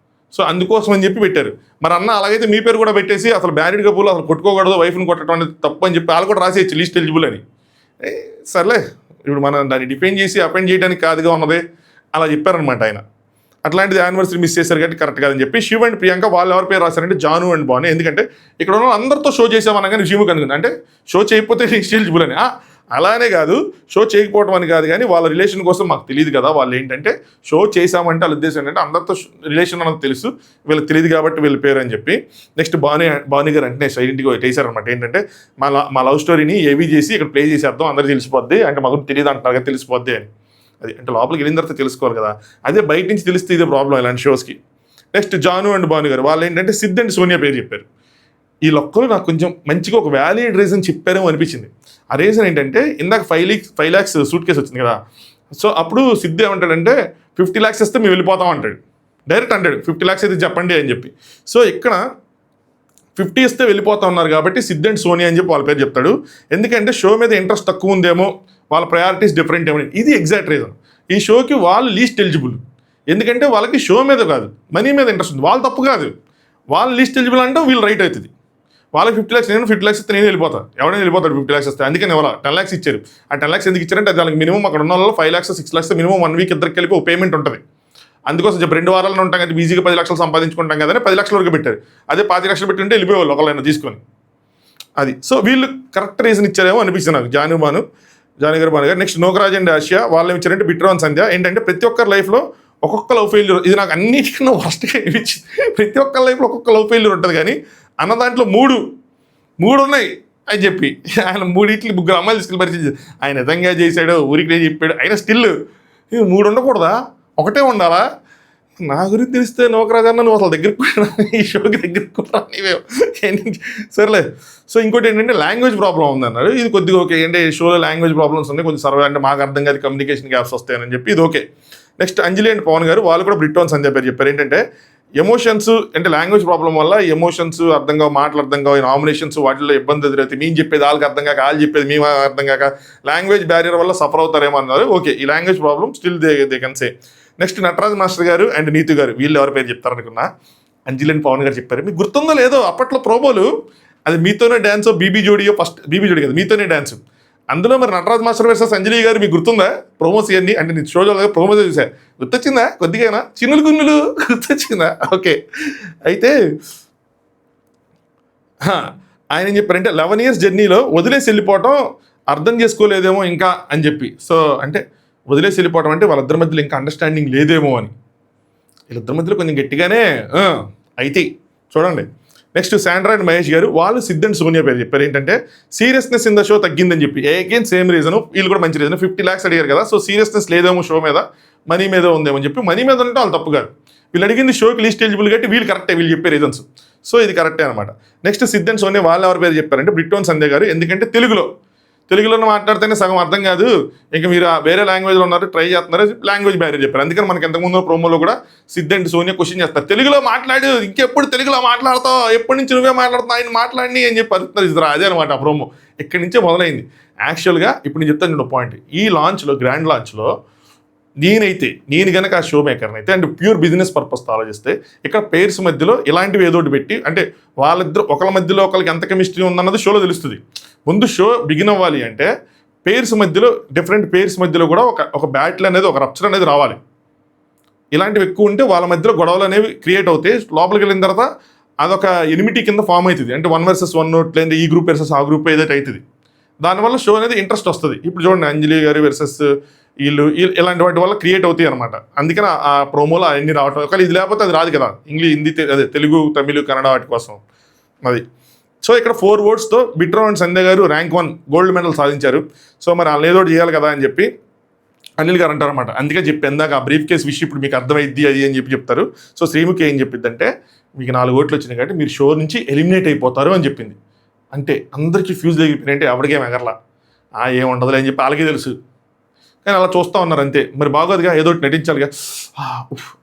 సో అందుకోసం అని చెప్పి పెట్టారు. మరి అన్న అలాగైతే మీ పేరు కూడా పెట్టేసి అసలు మ్యారీడ్ కపుల్ అసలు కొట్టుకోకూడదు, వైఫ్ని కొట్టడం అనేది తప్పు అని చెప్పి వాళ్ళు కూడా రాసేయచ్చు లీస్ట్ ఎలిజిబుల్ అని. సర్లే ఇప్పుడు మనం దాన్ని డిపెండ్ చేసి అపెండ్ చేయడానికి కాదుగా ఉన్నదే అలా చెప్పారనమాట ఆయన. అట్లాంటిది యానివర్సరీ మిస్ చేశారు కాబట్టి కరెక్ట్ కాదని చెప్పి శివ్ అండ్ ప్రియాంక వాళ్ళు ఎవరి పేరు రాశారంటే జాను అండ్ బాను. ఎందుకంటే ఇక్కడ ఉన్న అందరితో షో చేసామనగానే శివుకి అనుకుంది అంటే షో చేయకపోతే ఎలిజిబుల్ అని. అలానే కాదు షో చేయకపోవడం అని కాదు, కానీ వాళ్ళ రిలేషన్ కోసం మాకు తెలియదు కదా. వాళ్ళు ఏంటంటే షో చేసామంటే వాళ్ళ ఉద్దేశం ఏంటంటే అందరితో రిలేషన్ అన్నది తెలుసు, వీళ్ళకి తెలియదు కాబట్టి వీళ్ళ పేరు అని చెప్పి. నెక్స్ట్ బాను గారు అంటే సైలెంట్గా వేసారనమాట. ఏంటంటే మా లవ్ స్టోరీని ఏవీ చేసి ఇక్కడ ప్లే చేసేద్దాం, అందరికీ తెలిసిపోద్ది అంటే మాకు తెలియదు అంటున్నారు కదా, తెలిసిపోద్ది అని. అది అంటే లోపలికి వెళ్ళిన తర్వాత తెలుసుకోవాలి కదా. అదే బయట నుంచి తెలిస్తే ఇదే ప్రాబ్లం ఇలాంటి షోస్కి. నెక్స్ట్ జాను అండ్ భాను గారు వాళ్ళు ఏంటంటే సిద్ధ్ అండ్ సోనియా పేరు చెప్పారు. వీళ్ళొక్కరు నాకు కొంచెం మంచిగా ఒక వ్యాలిడ్ రీజన్ చెప్పారేమో అనిపించింది. ఆ రీజన్ ఏంటంటే ఇందాక 5 lakhs సూట్ కేసు వచ్చింది కదా, సో అప్పుడు సిద్ధు ఏమంటాడంటే 50 lakhs ఇస్తే మేము వెళ్ళిపోతాం అంటాడు. డైరెక్ట్ అంటాడు 50 lakhs అయితే చెప్పండి అని చెప్పి. సో ఇక్కడ 50 ఇస్తే వెళ్ళిపోతా ఉన్నారు కాబట్టి సిద్ధ్ అండ్ సోనియా అని చెప్పి వాళ్ళ పేరు చెప్తాడు. ఎందుకంటే షో మీద ఇంట్రెస్ట్ తక్కువ ఉందేమో, వాళ్ళ ప్రయారిటీస్ డిఫరెంట్ ఏమో. ఇది ఎగ్జాక్ట్ రీజన్. ఈ షోకి వాళ్ళు లీస్ట్ ఎలిజిబుల్. ఎందుకంటే వాళ్ళకి షో మీద కాదు మనీ మీద ఇంట్రెస్ట్ ఉంది. వాళ్ళు తప్పు కాదు, వాళ్ళు లీస్ట్ ఎలిజిబుల్ అంటే వీళ్ళు రైట్ అవుతుంది. వాళ్ళకి 50 lakhs, నేను 50 lakhs ఇస్తే నేను వెళ్ళిపోతాను. ఎవరైనా వెళ్ళిపోతాడు 50 lakhs ఇస్తే. అందుకని ఎవరు 10 lakhs ఇచ్చారు. ఆ 10 lakhs ఎందుకు ఇచ్చారంటే దానికి మినిమం అక్కడ ఉన్న వాళ్ళు 5 lakhs 6 lakhs మినిమం 1 week ఇద్దరికి కలిపి ఒక పేమెంట్ ఉంటుంది. అందుకోసం చెప్పి 2 వారాల్లో ఉంటాం కదా, ఈజీగా 10 లక్షలు సంపాదించుకుంటాం కదా, 10 లక్షల వరకు పెట్టారు. అదే 5 లక్షలు పెట్టి ఉంటే వెళ్ళిపోయేవాళ్ళు ఒకళ్ళైనా తీసుకొని. అది సో వీళ్ళు కరెక్ట్ రీజన్ ఇచ్చారేమో అనిపిస్తుంది నాకు. జాను భాను గారు. నెక్స్ట్ నోకరాజ్ అండ్ ఆసియా వాళ్ళు ఏమి ఇచ్చారంటే బిట్రో అండ్ సంధ్య. ఏంటంటే ప్రతి ఒక్కరి లైఫ్లో ఒక్కొక్క లవ్ ఫెయిల్యూర్, ఇది నాకు అన్నిటికన్నా వర్స్ట్గా అనిపించింది. ప్రతి ఒక్కరి లైఫ్లో ఒక్కొక్క లవ్ ఫెయిల్యూర్ ఉంటుంది, కానీ అన్న దాంట్లో మూడు ఉన్నాయి అని చెప్పి ఆయన 3 అమ్మాయిలు తీసుకెళ్ళి పరిచయం. ఆయన నిజంగా చేశాడు, ఊరికి చెప్పాడు, ఆయన స్టిల్ 3 ఉండకూడదా, ఒకటే ఉండాలా? నా గురించి తెలిస్తే నోకరాజు అన్న నువ్వు అసలు దగ్గరికి కూడా ఈ షోకి దగ్గరికి కూడా నీవే సరేలే. సో ఇంకోటి ఏంటంటే లాంగ్వేజ్ ప్రాబ్లం ఉందన్నాడు. ఇది కొద్దిగా ఓకే. అంటే షోలో లాంగ్వేజ్ ప్రాబ్లమ్స్ ఉన్నాయి, కొంచెం సర్వే అంటే మాకు అర్థం కాదు, కమ్యూనికేషన్ గ్యాప్స్ వస్తాయని చెప్పి ఇది okay. Next Anjali and Pawan గారు వాళ్ళు కూడా బ్రిట్టో అండ్ సంధ్య పేరు చెప్పారు. ఏంటంటే ఎమోషన్స్ అంటే లాంగ్వేజ్ ప్రాబ్లం వల్ల ఎమోషన్స్ అర్థం కావు, మాటలు అర్థం కావు, నామినేషన్స్ వాటిల్లో ఇబ్బంది ఎదురవుతాయి. మేము చెప్పేది వాళ్ళకి అర్థం కాక, వాళ్ళు చెప్పేది మేము అర్థం కాక లాంగ్వేజ్ బ్యారియర్ వల్ల సఫర్ అవుతారేమో అన్నారు. ఓకే, ఈ language problem still they can say. Next Nataraj master గారు అండ్ నీతు గారు వీళ్ళు ఎవరి పేరు చెప్తారనుకున్నా, అంజలి అండ్ పవన్ గారు చెప్పారు. మీకు గుర్తుందో లేదో అప్పట్లో ప్రోమోలు అది మీతోనే dance, BB Zudio, first BB జోడి కదా మీతోనే డ్యాన్స్. అందులో మరి నటరాజ్ మాస్టర్ వర్సెస్ అంజలి గారు మీకు గుర్తుందా ప్రోమోస్ ఇవన్నీ? అంటే నేను షోలో ప్రోమోస్ చూసా, గుర్తొచ్చిందా కొద్దిగా చిన్నులు గున్నులు గుర్తొచ్చిందా? ఓకే. అయితే ఆయన ఏం చెప్పారంటే 11 years జర్నీలో వదిలేసి వెళ్ళిపోవటం అర్థం చేసుకోలేదేమో ఇంకా అని చెప్పి. సో అంటే వదిలేసి వెళ్ళిపోవటం అంటే వాళ్ళిద్దరి మధ్యలో ఇంకా అండర్స్టాండింగ్ లేదేమో అని. వీళ్ళిద్దరి మధ్యలో కొంచెం గట్టిగానే అయితే చూడండి. నెక్స్ట్ శాండ్రా అండ్ మహేష్ గారు వాళ్ళు సిద్ధ్ అండ్ సోనియా పేరు చెప్పారు. ఏంటంటే సీరియస్నెస్ ఇన్ ద షో తగ్గిందని చెప్పి. అగైన్ సేమ్ రీజన్, వీళ్ళు కూడా మంచి రీజన్. 50 lakhs అడిగారు కదా, సో సీరియస్నెస్ లేదేమో షో మీద, మనీ మీద ఉందేమో అని చెప్పి. మనీ మీద ఉంటే వాళ్ళు తప్పు కాదు, వీళ్ళు అడిగింది షోకి లీస్ట్ ఎలిజిబుల్ కాబట్టి వీళ్ళు కరెక్టే, వీళ్ళు చెప్పే రీజన్స్. సో ఇది కరెక్టే అనమాట. నెక్స్ట్ సిద్ధ్ అండ్ సోనియా వాళ్ళు ఎవరి పేరు చెప్పారంటే బ్రిట్టో అండ్ సంధ్య గారు. ఎందుకంటే తెలుగులో మాట్లాడితేనే సగం అర్థం కాదు, ఇంకా మీరు వేరే లాంగ్వేజ్లో ఉన్నారు, ట్రై చేస్తున్నారు, లాంగ్వేజ్ బ్యారియర్ చెప్పారు. అందుకని మనకి ఇంతకుముందు ప్రోమోలో కూడా సిద్ధ్ అండ్ సోనియా క్వశ్చన్ చేస్తారు, తెలుగులో మాట్లాడు, ఇంకెప్పుడు తెలుగులో మాట్లాడతావు, ఎప్పటి నుంచి నువ్వే మాట్లాడుతావు, ఆయన మాట్లాడి అని చెప్పి అడుగుతున్నారు. అదే అనమాట ఆ ప్రోమో, ఇక్కడి నుంచే మొదలైంది. యాక్చువల్గా ఇప్పుడు నేను చెప్తాను చూడండి పాయింట్. ఈ లాంచ్లో, గ్రాండ్ లాంచ్లో నేను కనుక ఆ షో మేకర్ని అయితే అంటే ప్యూర్ బిజినెస్ పర్పస్తో ఆలోచిస్తే ఇక్కడ పేర్స్ మధ్యలో ఇలాంటివి ఏదో ఒకటి పెట్టి, అంటే వాళ్ళిద్దరు ఒకళ్ళ మధ్యలో ఒకరికి ఎంత కెమిస్ట్రీ ఉందన్నది షోలో తెలుస్తుంది. ముందు షో బిగిన్ అవ్వాలి అంటే పేర్స్ మధ్యలో, డిఫరెంట్ పేర్స్ మధ్యలో కూడా ఒక బ్యాటిల్ అనేది, ఒక రప్చర్ అనేది రావాలి. ఇలాంటివి ఎక్కువ ఉంటే వాళ్ళ మధ్యలో గొడవలు అనేవి క్రియేట్ అవుతాయి. లోపలికి వెళ్ళిన తర్వాత అదొక ఎనిమిటీ కింద ఫామ్ అవుతుంది. అంటే 1 versus 1, లేదా ఈ గ్రూప్ వర్సెస్ ఆ గ్రూప్ ఏదైతే అవుతుంది, దానివల్ల షో అనేది ఇంట్రెస్ట్ వస్తుంది. ఇప్పుడు చూడండి అంజలి గారు వర్సెస్ వీళ్ళు ఇలాంటి వాటి వల్ల క్రియేట్ అవుతాయి అనమాట. అందుకని ఆ ప్రోమోలో అవన్నీ రావటం. ఒకవేళ ఇది లేకపోతే అది రాదు కదా, హిందీ అదే తెలుగు, తమిళ, కన్నడ వాటి కోసం అది. సో ఇక్కడ 4 votes బిట్రో అండ్ సంధ్య గారు ర్యాంక్ 1 గోల్డ్ మెడల్ సాధించారు. సో మరి వాళ్ళు ఏదో చేయాలి కదా అని చెప్పి అనిల్ గారు అంటారనమాట. అందుకే చెప్పి ఇందాక ఆ బ్రీఫ్ కేస్ విషయం ఇప్పుడు మీకు అర్థమైద్ది అది అని చెప్పి చెప్తారు. సో శ్రీముఖి ఏం చెప్పిందంటే మీకు 4 votes వచ్చినాయి కాబట్టి మీరు షో నుంచి ఎలిమినేట్ అయిపోతారు అని చెప్పింది. అంటే అందరికీ ఫ్యూజ్ తగ్గిపోయినంటే ఎవరికేం ఎగరలా, ఏముండదులే అని చెప్పి వాళ్ళకే తెలుసు, కానీ అలా చూస్తూ ఉన్నారు అంతే. మరి బాగోదుగా, ఏదో నటించాలిగా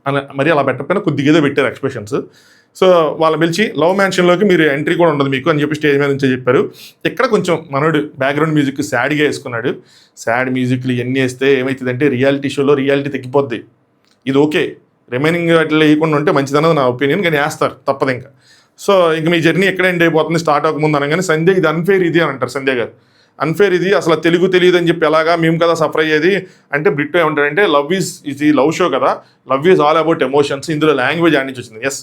అని మరి అలా పెట్టకపోయినా కొద్దిగా ఏదో పెట్టారు ఎక్స్ప్రెషన్స్. సో వాళ్ళని పిలిచి లవ్ మ్యాన్షన్లోకి మీరు ఎంట్రీ కూడా ఉండదు మీకు అని చెప్పి స్టేజ్ మీద నుంచే చెప్పారు. ఇక్కడ కొంచెం మనోడు బ్యాక్గ్రౌండ్ మ్యూజిక్ సాడ్గా వేసుకున్నాడు. సాడ్ మ్యూజిక్లు ఇవన్నీ వేస్తే ఏమవుతుందంటే రియాలిటీ షోలో రియాలిటీ తగ్గిపోద్ది. ఇది ఓకే, రిమైనింగ్ వాటిలో వేయకుండా ఉంటే మంచిదన్నది నా ఒపీనియన్, కానీ వేస్తారు తప్పదు ఇంకా. సో ఇంక మీ జర్నీ ఎక్కడ ఎండ్ అయిపోతుంది స్టార్ట్ అవ్వకముందు అనగానే సంధ్య ఇది అన్ఫేర్ ఇది అని అంటారు. సంధ్య గారు అన్ఫేర్ ఇది, అసలు తెలుగు తెలియదు అని చెప్పి ఎలాగా మేము కదా సఫర్ అయ్యేది అంటే బ్రిట్టో ఏమంటారంటే ఇది లవ్ షో కదా, love is all about emotions, ఇందులో లాంగ్వేజ్ ఆడి నుంచి వచ్చింది. ఎస్,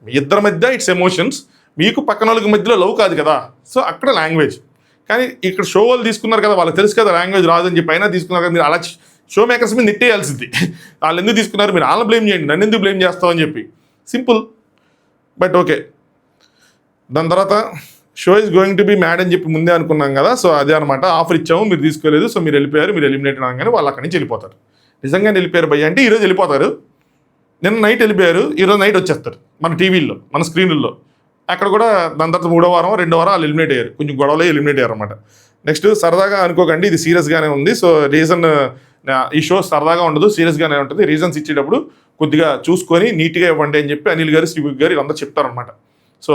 మీ ఇద్దరి మధ్య ఇట్స్ ఎమోషన్స్, మీకు పక్కన వాళ్ళకి మధ్యలో లవ్ కాదు కదా, సో అక్కడ లాంగ్వేజ్. కానీ ఇక్కడ షో వాళ్ళు తీసుకున్నారు కదా, వాళ్ళకి తెలుసు కదా లాంగ్వేజ్ రాదని చెప్పి అయినా తీసుకున్నారు కదా. మీరు అలా షో మేకర్స్ మీద నెట్టేయాల్సింది. వాళ్ళు ఎందుకు తీసుకున్నారు, మీరు వాళ్ళని బ్లేమ్ చేయండి, నన్ను ఎందుకు బ్లేమ్ చేస్తామని చెప్పి, సింపుల్. బట్ ఓకే, దాని తర్వాత show is going to be mad అని చెప్పి ముందే అనుకున్నాం కదా. సో అదే అనమాట, ఆఫర్ ఇచ్చాము మీరు తీసుకోలేదు, సో మీరు వెళ్ళిపోయారు, మీరు ఎలిమినేట్ అనగానే వాళ్ళు అక్కడి నుంచి వెళ్ళిపోతారు. నిజంగా వెళ్ళిపోయారు భయ్య అంటే ఈరోజు వెళ్ళిపోతారు, నిన్న నైట్ వెళ్ళిపోయారు, ఈరోజు నైట్ వచ్చేస్తారు మన టీవీల్లో, మన స్క్రీన్లలో. అక్కడ కూడా దాని తర్వాత 3వ వారం 2వ వారం వాళ్ళు ఎలిమినేట్ అయ్యారు, కొంచెం గొడవలో ఎలిమినేట్ అయ్యారు అనమాట. నెక్స్ట్ సరదాగా అనుకోకండి, ఇది సీరియస్గానే ఉంది. సో రీజన్, ఈ షో సరదాగా ఉండదు, సీరియస్గానే ఉంటుంది. రీజన్స్ ఇచ్చేటప్పుడు కొద్దిగా చూసుకొని నీట్గా ఇవ్వండి అని చెప్పి అనిల్ గారు, శ్రీవిక్ గారు వీళ్ళందరూ చెప్తారనమాట. సో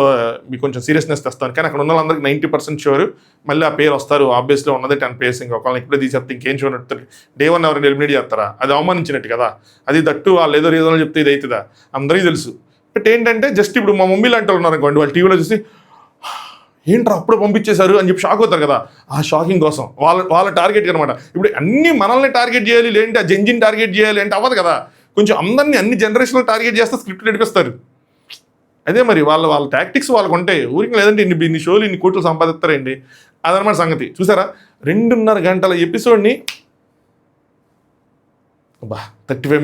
మీకు కొంచెం సీరియస్నెస్ తెస్తాను. కానీ అక్కడ ఉన్న వాళ్ళందరికీ 90% షూర్ మళ్ళీ ఆ పేరు వస్తారు. ఆబ్వియస్లీ ఉన్నది 10 పేర్స్, ఇంకొకళ్ళని ఇప్పుడే తీసేస్తే ఇంకేం షో నడుతుంది. డే 1 ఎవరైనా ఎలిమినేట్ చేస్తారా? అది అవమానించినట్టు కదా. అది దట్టు వాళ్ళు ఏదో రీజన్లు చెప్తే ఇది అవుతుందా? అందరికీ తెలుసు. బట్ ఏంటంటే జస్ట్ ఇప్పుడు మా మమ్మీ లాంటి వాళ్ళు ఉన్నారనుకోండి, వాళ్ళు టీవీలో చూసి ఏంట్రా అప్పుడు పంపించేశారు అని చెప్పి షాక్ అవుతారు కదా. ఆ షాకింగ్ కోసం వాళ్ళ టార్గెట్ అనమాట. ఇప్పుడు అన్ని మనల్ని టార్గెట్ చేయాలి, లేదంటే ఆ జంజిని టార్గెట్ చేయాలి అంటే అవ్వదు కదా. కొంచెం అందరినీ అన్ని జనరేషన్లు టార్గెట్ చేస్తే స్క్రిప్ట్ నడిపిస్తారు. అదే మరి వాళ్ళ టాక్టిక్స్ వాళ్ళకు ఉంటాయి. ఊరికి లేదంటే ఇన్ని షోలు ఇన్ని కోట్లు సంపాదిస్తారండి. అదనమాట సంగతి. చూసారా 2.5 గంటల ఎపిసోడ్ని 35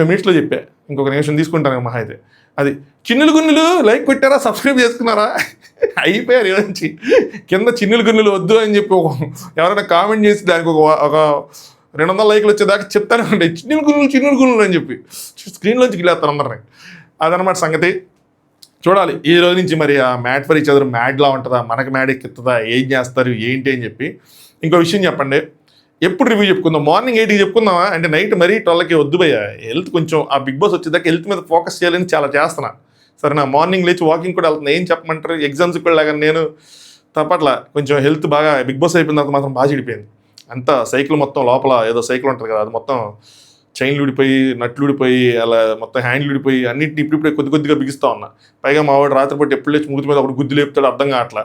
మినిట్స్లో చెప్పా. ఇంకొక నిమిషం తీసుకుంటాను మహా అయితే. అది చిన్నులు గున్నులు లైక్ పెట్టారా, సబ్స్క్రైబ్ చేసుకున్నారా, అయిపోయారు నుంచి. కింద చిన్నులు గున్నులు వద్దు అని చెప్పి ఎవరైనా కామెంట్ చేసి దానికి ఒక 200 లైక్లు వచ్చేదాకా చెప్తానే ఉంటాయి, చిన్నులు గున్నులు అని చెప్పి స్క్రీన్లోంచి గిలేస్తారు అందరినీ. అదనమాట సంగతి. చూడాలి ఈ రోజు నుంచి మరి ఆ మ్యాట్ ఫర్ ఈచ్ అదర్ మ్యాడ్లా ఉంటుందా, మనకి మ్యాడ్ ఎక్కుతుందా, ఏం చేస్తారు ఏంటి అని చెప్పి. ఇంకో విషయం చెప్పండి, ఎప్పుడు రివ్యూ చెప్పుకుందాం? మార్నింగ్ 8కి చెప్పుకుందామా అంటే నైట్ మరీ 12కి వద్దు భయ్యా. హెల్త్ కొంచెం ఆ బిగ్ బాస్ వచ్చేదాకా హెల్త్ మీద ఫోకస్ చేయాలని చాలా చేస్తున్నా. సరే నా మార్నింగ్ లేచి వాకింగ్ కూడా వెళ్తున్నా. ఏం చెప్పమంటారు, ఎగ్జామ్స్కి వెళ్ళాగా నేను తప్పట్లా కొంచెం హెల్త్ బాగా బిగ్ బాస్ అయిపోయిన తర్వాత మాత్రం బాగా చెడిపోయింది. అంతా సైకిల్ మొత్తం లోపల ఏదో సైకిల్ ఉంటుంది కదా, అది మొత్తం చైన్లు ఊడిపోయి, నట్లు ఊడిపోయి, అలా మొత్తం హ్యాండ్లు ఊడిపోయి అన్నింటిని ఇప్పుడిప్పుడే కొద్దిగా బిగిస్తూ ఉన్నా. పైగా మా వాడు రాత్రిపూట ఎప్పుడు లేచి మూతి మీద ఒకటి గుద్దు లేపుతాడు, అర్థం కావట్లా.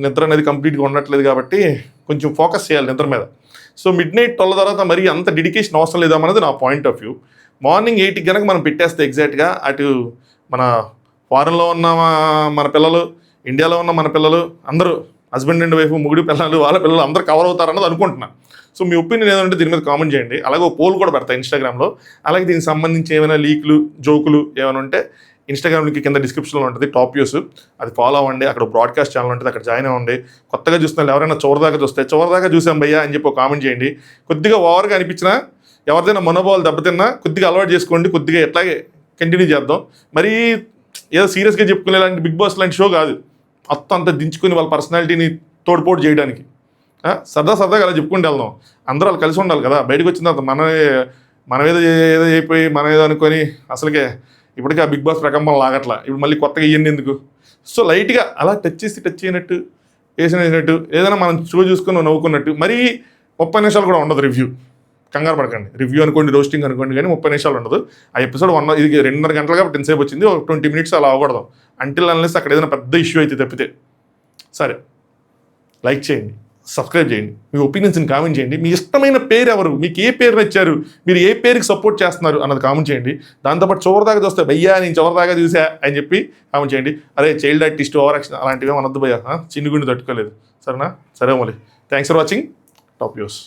నిద్ర అనేది కంప్లీట్గా ఉండట్లేదు కాబట్టి కొంచెం ఫోకస్ చేయాలి నిద్ర మీద. సో మిడ్-నైట్ 12 తర్వాత మరి అంత డెడికేషన్ అవసరం లేదన్నది నా పాయింట్ ఆఫ్ వ్యూ. మార్నింగ్ 8కి కనుక మనం పెట్టేస్తే ఎగ్జాక్ట్గా అటు మన ఫారెన్లో ఉన్న మన పిల్లలు, ఇండియాలో ఉన్న మన పిల్లలు అందరూ హస్బెండ్ అండ్ వైఫ్, ముగ్గురు పిల్లలు, వాళ్ళ పిల్లలు అందరూ కవర్ అవుతారన్నది అనుకుంటున్నా. సో మీ ఒపీనియన్ ఏదంటే దీని మీద కామెంట్ చేయండి. అలాగే ఒక పోల్ కూడా పెడతా ఇన్స్టాగ్రామ్లో. అలాగే దీనికి సంబంధించి ఏమైనా లీక్లు, జోకులు ఏమైనా ఉంటే ఇన్స్టాగ్రామ్ లింక్ కింద డిస్క్రిప్షన్లో ఉంటుంది, టాప్ వ్యూస్, అది ఫాలో అవ్వండి. అక్కడ బ్రాడ్కాస్ట్ ఛానల్ ఉంటుంది, అక్కడ జాయిన్ అవ్వండి. కొత్తగా చూస్తున్న ఎవరైనా చివరిదాకా చూసాం భయ్యా అని చెప్పి కామెంట్ చేయండి. కొద్దిగా ఓవర్గా అనిపించినా, ఎవరిదైనా మనోభావాలు దెబ్బతిన్నా కొద్దిగా అలవాటు చేసుకోండి. కొద్దిగా ఎట్లాగే కంటిన్యూ చేద్దాం. మరీ ఏదో సీరియస్గా చెప్పుకునే లాంటి బిగ్ బాస్ లాంటి షో కాదు. మొత్తం అంతా దించుకుని వాళ్ళ పర్సనాలిటీని తోడుపోటు చేయడానికి సరదాగా అలా చెప్పుకుంటూ వెళ్దాం. అందరూ వాళ్ళు కలిసి ఉండాలి కదా. బయటకు వచ్చిన తర్వాత మనం ఏదో అయిపోయి మనం ఏదో అనుకొని అసలుకే ఇప్పటికీ ఆ బిగ్ బాస్ ప్రకంపం లాగట్లా. ఇప్పుడు మళ్ళీ కొత్తగా ఇవన్నీ ఎందుకు? సో లైట్గా అలా టచ్ చేయనట్టు వేసినట్టు ఏదైనా మనం షో చూసుకొని నవ్వుకున్నట్టు. మరీ 30 నిమిషాలు కూడా ఉండదు రివ్యూ. కంగారు పడకండి. రివ్యూ అనుకోండి, రోస్టింగ్ అనుకోండి, కానీ 30 నిమిషాలు ఉండదు. ఆ ఎపిసోడ్ ఇది 2.5 గంటలు కాబట్టి ఎంతసేపు వచ్చింది, ఒక 20 మినిట్స్ అలా అవ్వకూడదు. అంటిల్ అన్లెస్ అక్కడ ఏదైనా పెద్ద ఇష్యూ అయితే తప్పితే. సరే, లైక్ చేయండి, సబ్స్క్రైబ్ చేయండి, మీ ఒపీనియన్స్ని కామెంట్ చేయండి. మీ ఇష్టమైన పేరు ఎవరు, మీకు ఏ పేరు నచ్చారు, మీరు ఏ పేరుకి సపోర్ట్ చేస్తున్నారు అన్నది కామెంట్ చేయండి. దాంతోపాటు చివరిదాకా చూస్తే భయ్యా నేను చివరిదాకా చూసా అని చెప్పి కామెంట్ చేయండి. అదే చైల్డ్ ఆర్టిస్ట్, ఓవర్ యాక్షన్ అలాంటివి అనొద్దు భయ్యా, చిన్న గుండె తట్టుకోలేదు. సరేనా? సరే మళ్ళీ thanks for watching top views.